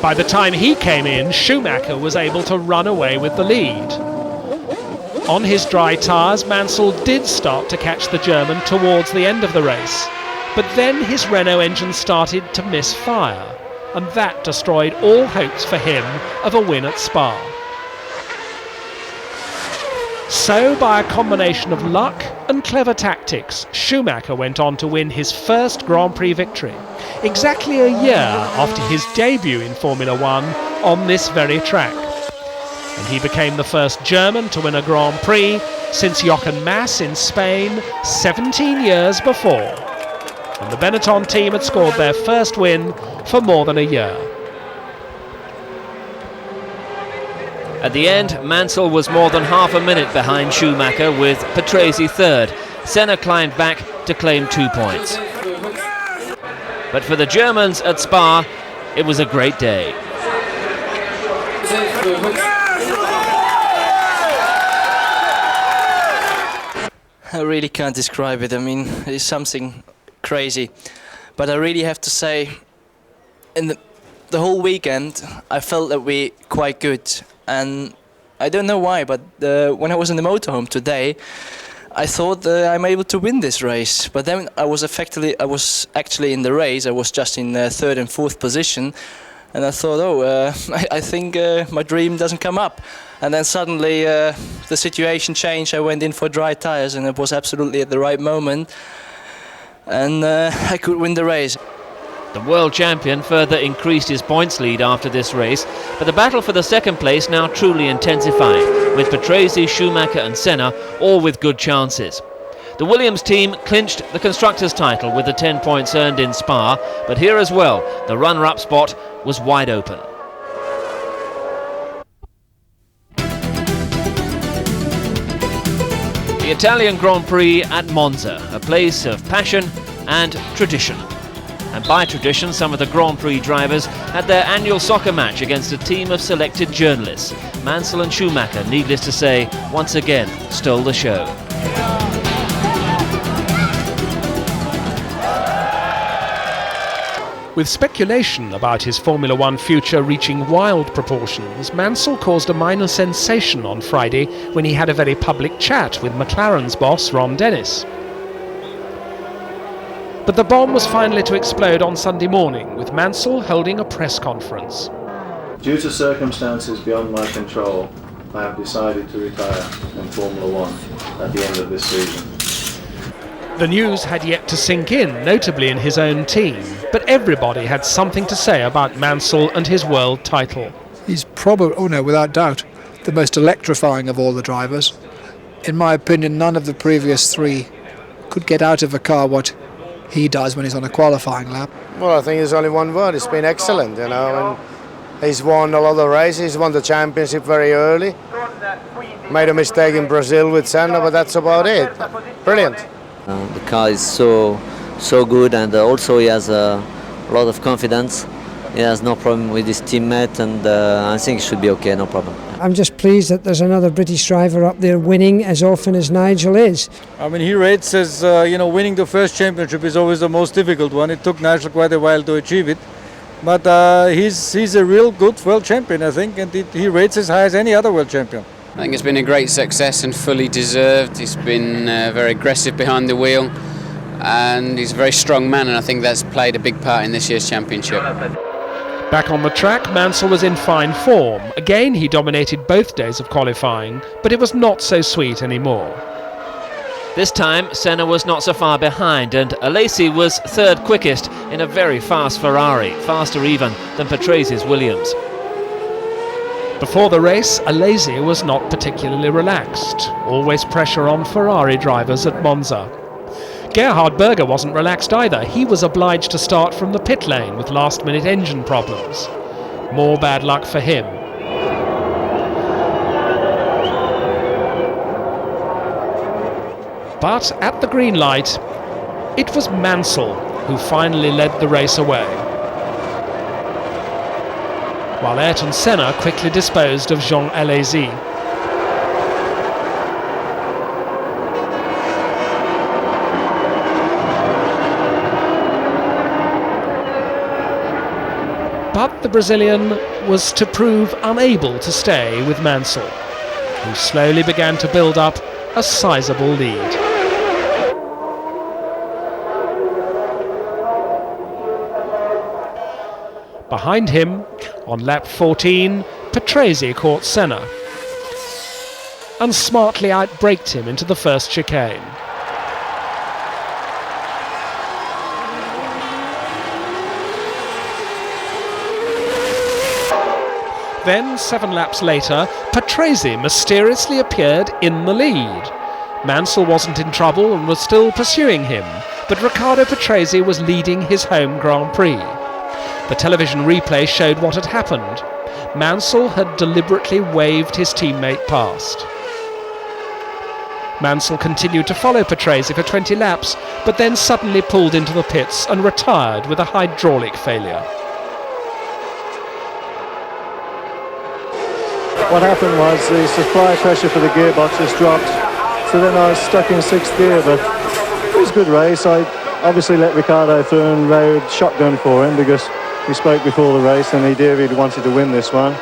By the time he came in, Schumacher was able to run away with the lead. On his dry tyres, Mansell did start to catch the German towards the end of the race, but then his Renault engine started to miss fire, and that destroyed all hopes for him of a win at Spa. So, by a combination of luck and clever tactics, Schumacher went on to win his first Grand Prix victory, exactly a year after his debut in Formula 1 on this very track. And he became the first German to win a Grand Prix since Jochen Mass in Spain 17 years before. And the Benetton team had scored their first win for more than a year. At the end, Mansell was more than half a minute behind Schumacher with Patrese third. Senna climbed back to claim 2 points. But for the Germans at Spa, it was a great day. I really can't describe it. I mean, it's something crazy. But I really have to say, in the whole weekend, I felt that we quite good. And I don't know why, but when I was in the motorhome today, I thought I'm able to win this race. But then I was actually in the race. I was just in third and fourth position, and I thought, I think my dream doesn't come up. And then suddenly the situation changed. I went in for dry tires, and it was absolutely at the right moment, and I could win the race. The world champion further increased his points lead after this race, but the battle for the second place now truly intensified, with Patrese, Schumacher and Senna all with good chances. The Williams team clinched the Constructors' title with the 10 points earned in Spa, but here as well, the runner-up spot was wide open. The Italian Grand Prix at Monza, a place of passion and tradition. And by tradition, some of the Grand Prix drivers had their annual soccer match against a team of selected journalists. Mansell and Schumacher, needless to say, once again stole the show. With speculation about his Formula 1 future reaching wild proportions, Mansell caused a minor sensation on Friday when he had a very public chat with McLaren's boss Ron Dennis. But the bomb was finally to explode on Sunday morning, with Mansell holding a press conference. Due to circumstances beyond my control, I have decided to retire in Formula 1 at the end of this season. The news had yet to sink in, notably in his own team, but everybody had something to say about Mansell and his world title. He's probably, without doubt, the most electrifying of all the drivers. In my opinion, none of the previous three could get out of a car what he does when he's on a qualifying lap. Well, I think there's only one word. It's been excellent, and he's won a lot of races. He's won the championship very early. Made a mistake in Brazil with Senna, but that's about it. Brilliant. The car is so good, and also he has a lot of confidence. He has no problem with his teammate, and I think it should be okay, no problem. I'm just pleased that there's another British driver up there winning as often as Nigel is. I mean, he rates as, winning the first championship is always the most difficult one. It took Nigel quite a while to achieve it. But he's a real good world champion, I think, and he rates as high as any other world champion. I think it's been a great success and fully deserved. He's been very aggressive behind the wheel, and he's a very strong man, and I think that's played a big part in this year's championship. Back on the track, Mansell was in fine form. Again, he dominated both days of qualifying, but it was not so sweet anymore. This time, Senna was not so far behind, and Alesi was third quickest in a very fast Ferrari, faster even than Patrese Williams. Before the race, Alesi was not particularly relaxed. Always pressure on Ferrari drivers at Monza. Gerhard Berger wasn't relaxed either. He was obliged to start from the pit lane with last-minute engine problems. More bad luck for him. But at the green light, it was Mansell who finally led the race away, while Ayrton Senna quickly disposed of Jean Alesi. But the Brazilian was to prove unable to stay with Mansell, who slowly began to build up a sizable lead. Behind him, on lap 14, Patrese caught Senna and smartly outbraked him into the first chicane. Then, 7 laps later, Patrese mysteriously appeared in the lead. Mansell wasn't in trouble and was still pursuing him, but Riccardo Patrese was leading his home Grand Prix. The television replay showed what had happened. Mansell had deliberately waved his teammate past. Mansell continued to follow Patrese for 20 laps, but then suddenly pulled into the pits and retired with a hydraulic failure. What happened was the supply pressure for the gearbox just dropped, so then I was stuck in 6th gear, but it was a good race. I obviously let Riccardo through and rode shotgun for him because we spoke before the race and he really wanted to win this one.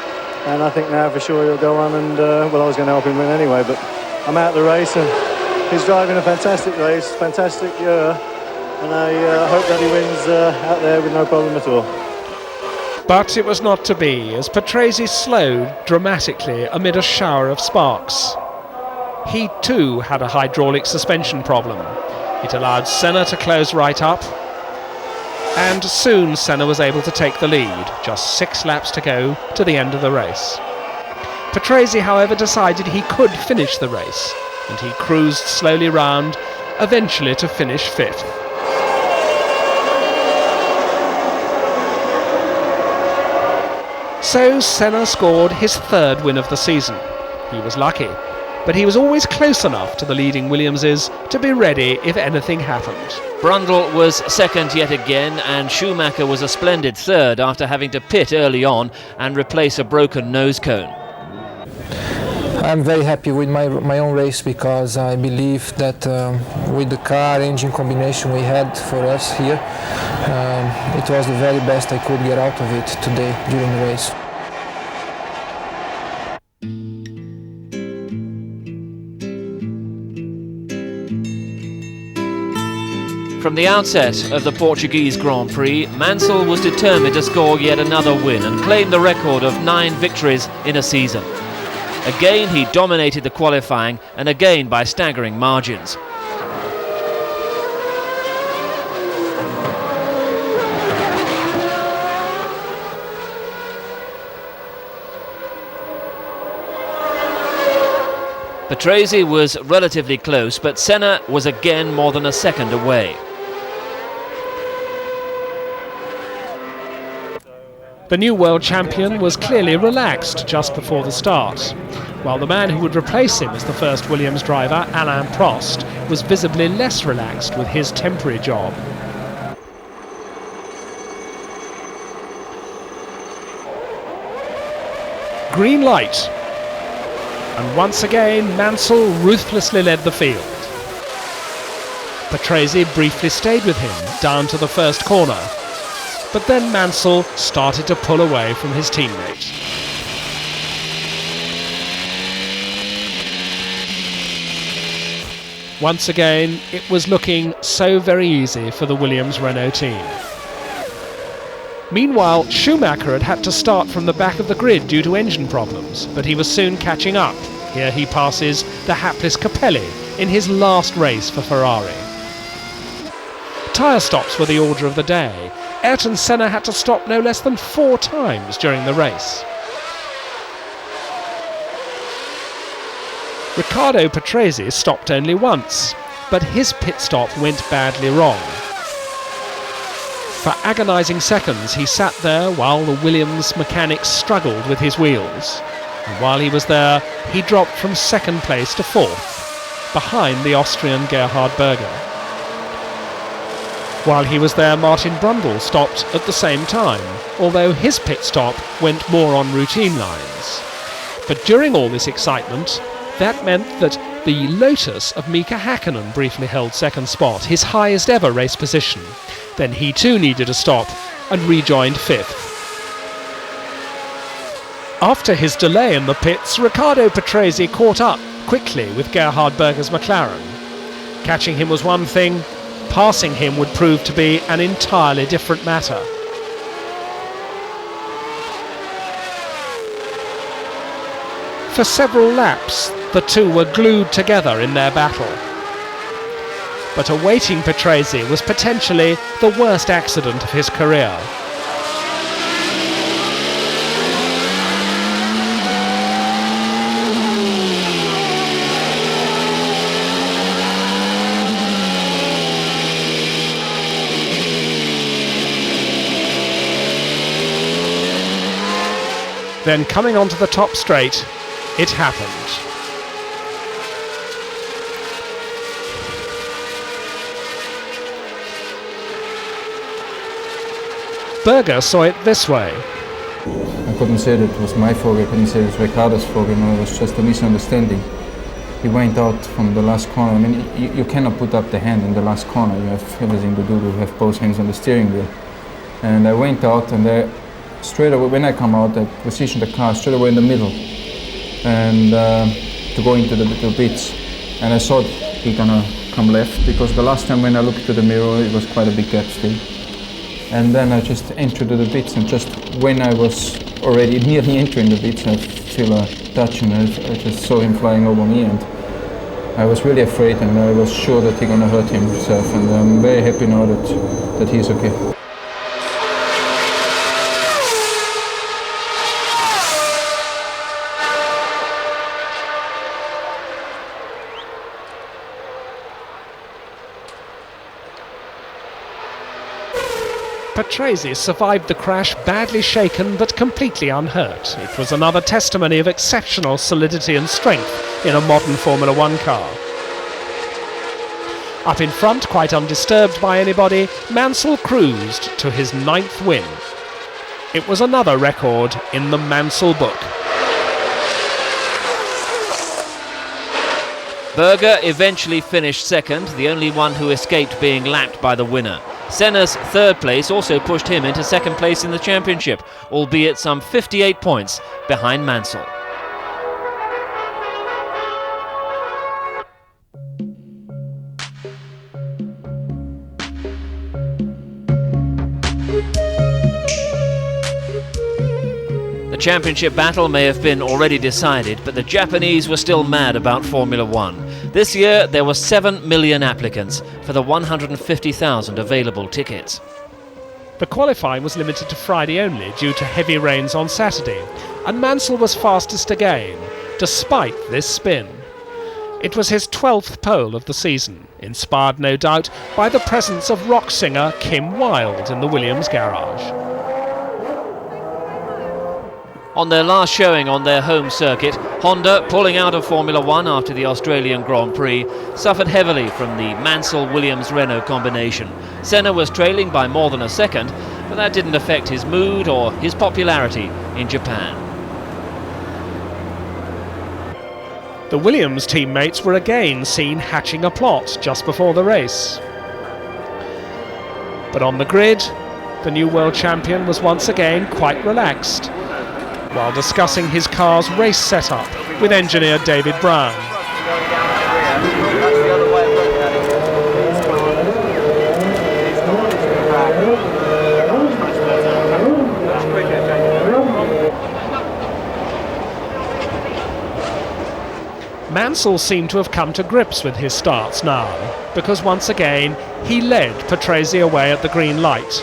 And I think now for sure he'll go on and, I was going to help him win anyway, but I'm out of the race and he's driving a fantastic race, fantastic year, and I hope that he wins out there with no problem at all. But it was not to be, as Patrese slowed dramatically amid a shower of sparks. He too had a hydraulic suspension problem. It allowed Senna to close right up, and soon Senna was able to take the lead, just 6 laps to go to the end of the race. Patrese, however, decided he could finish the race, and he cruised slowly round, eventually to finish 5th. So Senna scored his 3rd win of the season. He was lucky. but he was always close enough to the leading Williamses to be ready if anything happened. Brundle was second yet again, and Schumacher was a splendid third after having to pit early on and replace a broken nose cone. I'm very happy with my own race because I believe that with the car engine combination we had for us here, it was the very best I could get out of it today during the race. From the outset of the Portuguese Grand Prix, Mansell was determined to score yet another win and claim the record of 9 victories in a season. Again he dominated the qualifying, and again by staggering margins. Patrese was relatively close, but Senna was again more than a second away. The new world champion was clearly relaxed just before the start, while the man who would replace him as the first Williams driver, Alain Prost, was visibly less relaxed with his temporary job. Green light. And once again, Mansell ruthlessly led the field. Patrese briefly stayed with him down to the first corner, but then Mansell started to pull away from his teammate. Once again, it was looking so very easy for the Williams-Renault team. Meanwhile, Schumacher had to start from the back of the grid due to engine problems, but he was soon catching up. Here he passes the hapless Capelli in his last race for Ferrari. Tyre stops were the order of the day. Ayrton Senna had to stop no less than 4 times during the race. Riccardo Patrese stopped only once, but his pit stop went badly wrong. For agonising seconds he sat there while the Williams mechanics struggled with his wheels. And while he was there, he dropped from 2nd place to 4th, behind the Austrian Gerhard Berger. While he was there, Martin Brundle stopped at the same time, although his pit stop went more on routine lines. But during all this excitement, that meant that the Lotus of Mika Hakkinen briefly held 2nd spot, his highest ever race position. Then he too needed a stop and rejoined 5th. After his delay in the pits, Riccardo Patrese caught up quickly with Gerhard Berger's McLaren. Catching him was one thing, passing him would prove to be an entirely different matter. For several laps, the two were glued together in their battle. But awaiting Patrese was potentially the worst accident of his career. Then coming onto the top straight, it happened. Berger saw it this way. I couldn't say that it was my fault, I couldn't say it was Riccardo's fault, it was just a misunderstanding. He went out from the last corner. I mean, you cannot put up the hand in the last corner, you have everything to do, you have both hands on the steering wheel. And I went out, and straight away, when I come out, I positioned the car straight away in the middle and to go into the pits. And I thought he's gonna come left, because the last time when I looked to the mirror, it was quite a big gap still. And then I just entered the pits, and just when I was already nearly entering the pits, I feel a touch, and I just saw him flying over me, and I was really afraid, and I was sure that he's gonna hurt himself, and I'm very happy now that he's okay. Patrese survived the crash badly shaken but completely unhurt. It was another testimony of exceptional solidity and strength in a modern Formula 1 car. Up in front, quite undisturbed by anybody, Mansell cruised to his 9th win. It was another record in the Mansell book. Berger eventually finished second, the only one who escaped being lapped by the winner. Senna's third place also pushed him into second place in the championship, albeit some 58 points behind Mansell. The championship battle may have been already decided, but the Japanese were still mad about Formula 1. This year there were 7 million applicants for the 150,000 available tickets. The qualifying was limited to Friday only due to heavy rains on Saturday, and Mansell was fastest again, despite this spin. It was his 12th pole of the season, inspired no doubt by the presence of rock singer Kim Wilde in the Williams garage. On their last showing on their home circuit, Honda, pulling out of Formula 1 after the Australian Grand Prix, suffered heavily from the Mansell-Williams-Renault combination. Senna was trailing by more than a second, but that didn't affect his mood or his popularity in Japan. The Williams teammates were again seen hatching a plot just before the race. But on the grid, the new world champion was once again quite relaxed, while discussing his car's race setup with engineer David Brown. Mansell seemed to have come to grips with his starts now, because once again he led Patrese away at the green light.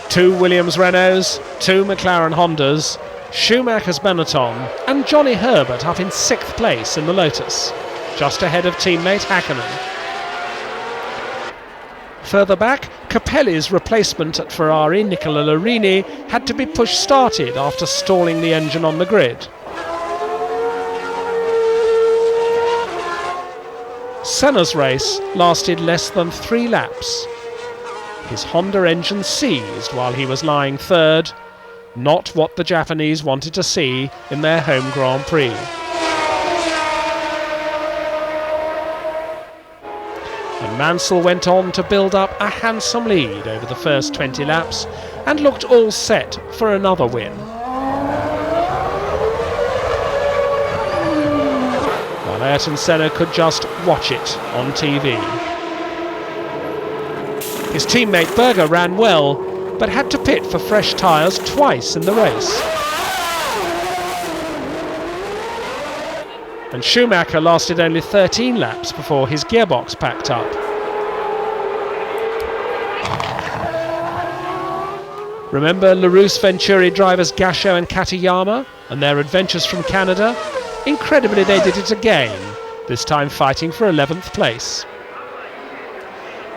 2 Williams Renaults, 2 McLaren Hondas, Schumacher's Benetton and Johnny Herbert up in 6th place in the Lotus, just ahead of teammate Hakkinen. Further back, Capelli's replacement at Ferrari, Nicola Larini, had to be push-started after stalling the engine on the grid. Senna's race lasted less than 3 laps. His Honda engine seized while he was lying third, not what the Japanese wanted to see in their home Grand Prix. And Mansell went on to build up a handsome lead over the first 20 laps and looked all set for another win. While Ayrton Senna could just watch it on TV. His teammate Berger ran well, but had to pit for fresh tyres twice in the race. And Schumacher lasted only 13 laps before his gearbox packed up. Remember LaRousse Venturi drivers Gasho and Katayama and their adventures from Canada? Incredibly, they did it again, this time fighting for 11th place.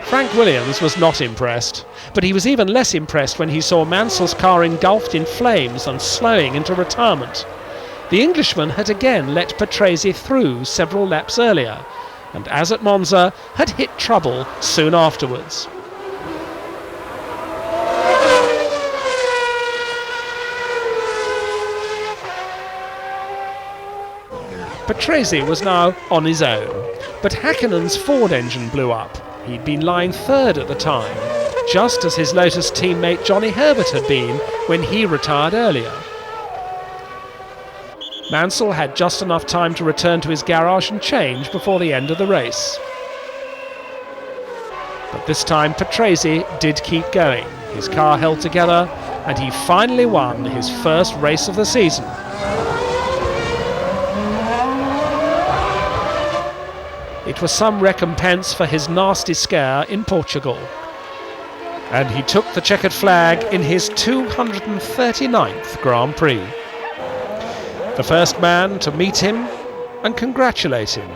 Frank Williams was not impressed, but he was even less impressed when he saw Mansell's car engulfed in flames and slowing into retirement. The Englishman had again let Patrese through several laps earlier, and as at Monza, had hit trouble soon afterwards. Patrese was now on his own, but Hakkinen's Ford engine blew up. He'd been lying third at the time, just as his Lotus teammate Johnny Herbert had been when he retired earlier. Mansell had just enough time to return to his garage and change before the end of the race. But this time Patrese did keep going. His car held together and he finally won his first race of the season. It was some recompense for his nasty scare in Portugal. And he took the checkered flag in his 239th Grand Prix. The first man to meet him and congratulate him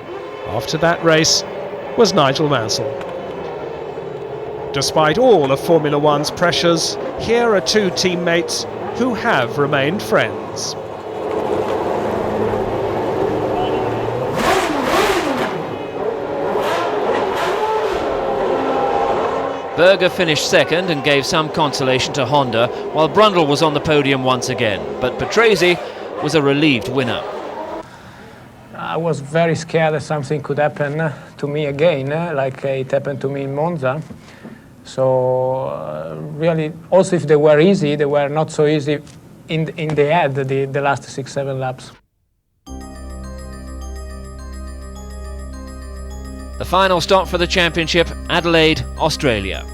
after that race was Nigel Mansell. Despite all of Formula One's pressures, here are two teammates who have remained friends. Berger finished second and gave some consolation to Honda, while Brundle was on the podium once again. But Patrese was a relieved winner. I was very scared that something could happen to me again, like it happened to me in Monza. So really, also if they were easy, they were not so easy in the end, the last 6-7 laps. The final stop for the championship, Adelaide, Australia.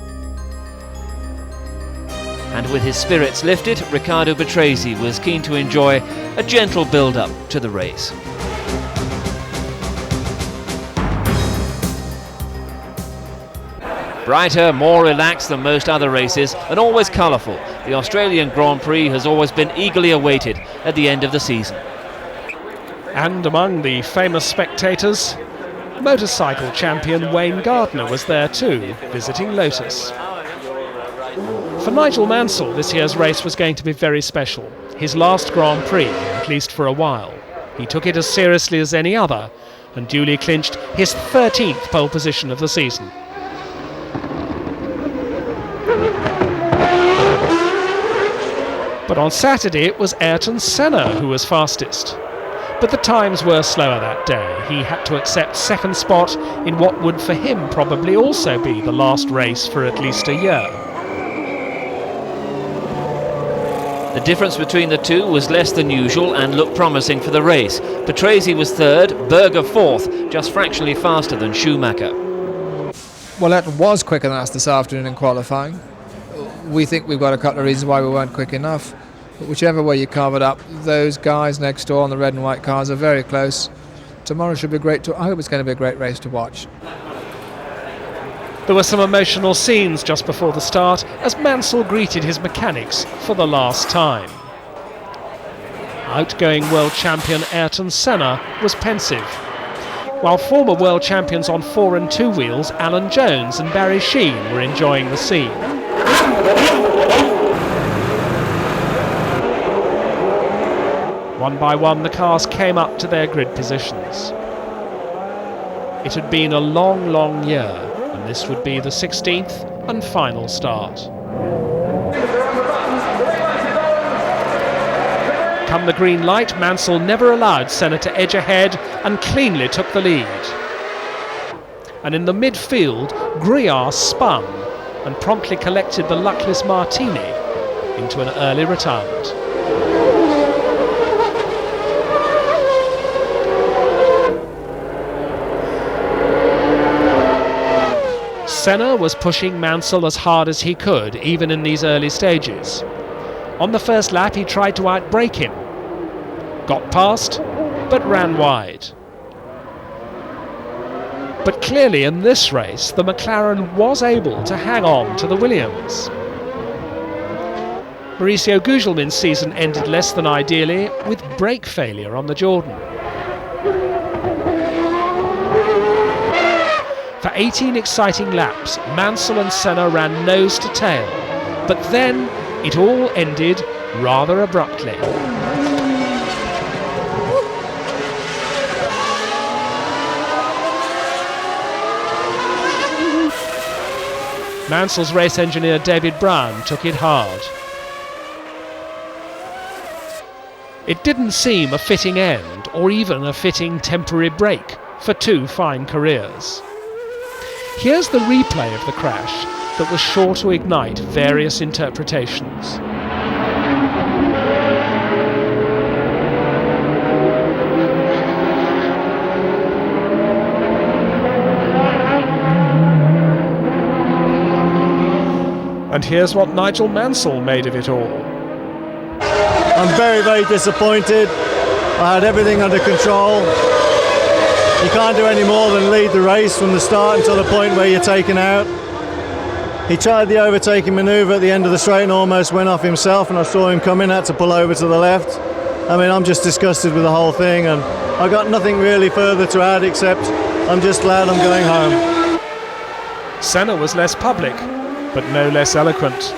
And with his spirits lifted, Riccardo Patrese was keen to enjoy a gentle build-up to the race. Brighter, more relaxed than most other races, and always colourful, the Australian Grand Prix has always been eagerly awaited at the end of the season. And among the famous spectators, motorcycle champion Wayne Gardner was there too, visiting Lotus. For Nigel Mansell, this year's race was going to be very special. His last Grand Prix, at least for a while. He took it as seriously as any other and duly clinched his 13th pole position of the season. But on Saturday it was Ayrton Senna who was fastest. But the times were slower that day. He had to accept second spot in what would for him probably also be the last race for at least a year. The difference between the two was less than usual and looked promising for the race. Patrese was third, Berger fourth, just fractionally faster than Schumacher. Well, Ayrton was quicker than us this afternoon in qualifying. We think we've got a couple of reasons why we weren't quick enough. But whichever way you carve it up, those guys next door on the red and white cars are very close. Tomorrow should be great. I hope it's going to be a great race to watch. There were some emotional scenes just before the start as Mansell greeted his mechanics for the last time. Outgoing world champion Ayrton Senna was pensive, while former world champions on 4 and 2 wheels Alan Jones and Barry Sheene were enjoying the scene. One by one, the cars came up to their grid positions. It had been a long, long year, and this would be the 16th and final start. Come the green light, Mansell never allowed Senna to edge ahead and cleanly took the lead. And in the midfield, Gruyard spun and promptly collected the luckless Martini into an early retirement. Senna was pushing Mansell as hard as he could, even in these early stages. On the first lap he tried to outbrake him, got past, but ran wide. But clearly in this race the McLaren was able to hang on to the Williams. Mauricio Gugelmin's season ended less than ideally with brake failure on the Jordan. For 18 exciting laps, Mansell and Senna ran nose to tail, but then it all ended rather abruptly. Mansell's race engineer David Brown took it hard. It didn't seem a fitting end, or even a fitting temporary break, for two fine careers. Here's the replay of the crash that was sure to ignite various interpretations. And here's what Nigel Mansell made of it all. I'm very, very disappointed. I had everything under control. You can't do any more than lead the race from the start until the point where you're taken out. He tried the overtaking manoeuvre at the end of the straight and almost went off himself, and I saw him coming, had to pull over to the left. I mean, I'm just disgusted with the whole thing, and I got nothing really further to add except I'm just glad I'm going home. Senna was less public, but no less eloquent.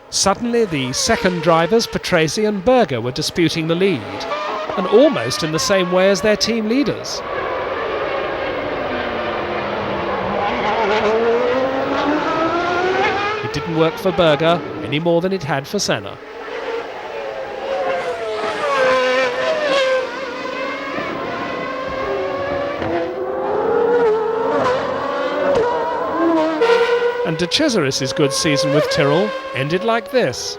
Suddenly, the second drivers, Patrese and Berger, were disputing the lead, and almost in the same way as their team leaders. It didn't work for Berger any more than it had for Senna. And De Cesaris's good season with Tyrrell ended like this.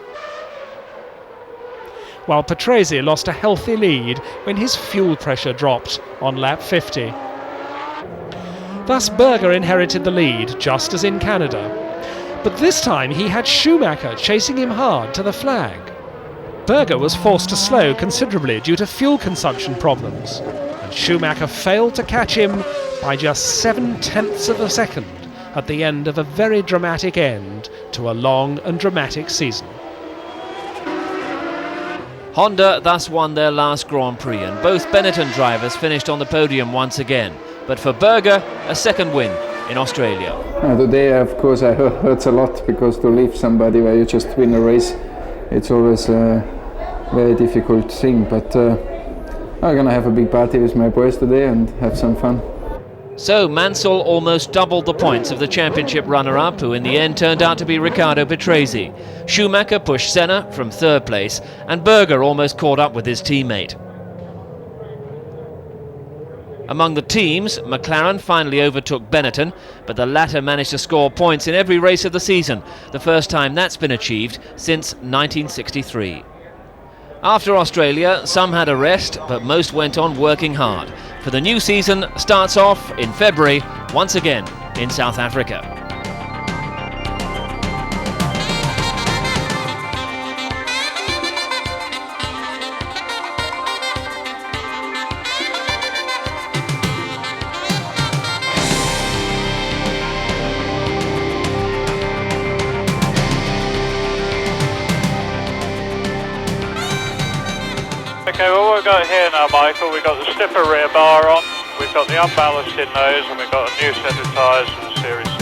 While Patrese lost a healthy lead when his fuel pressure dropped on lap 50. Thus Berger inherited the lead, just as in Canada. But this time he had Schumacher chasing him hard to the flag. Berger was forced to slow considerably due to fuel consumption problems, and Schumacher failed to catch him by just 0.7 of a second at the end of a very dramatic end to a long and dramatic season. Honda thus won their last Grand Prix, and both Benetton drivers finished on the podium once again. But for Berger, a second win in Australia. Today, of course, I hurts a lot, because to leave somebody where you just win a race, it's always a very difficult thing. But I'm gonna have a big party with my boys today and have some fun. So Mansell almost doubled the points of the championship runner-up, who in the end turned out to be Riccardo Patrese. Schumacher pushed Senna from third place, and Berger almost caught up with his teammate. Among the teams, McLaren finally overtook Benetton, but the latter managed to score points in every race of the season, the first time that's been achieved since 1963. After Australia, some had a rest, but most went on working hard. For the new season starts off in February, once again in South Africa. Okay, well, what we've got here now, Michael, we've got the stiffer rear bar on, we've got the unballasted nose, and we've got a new set of tyres for the Series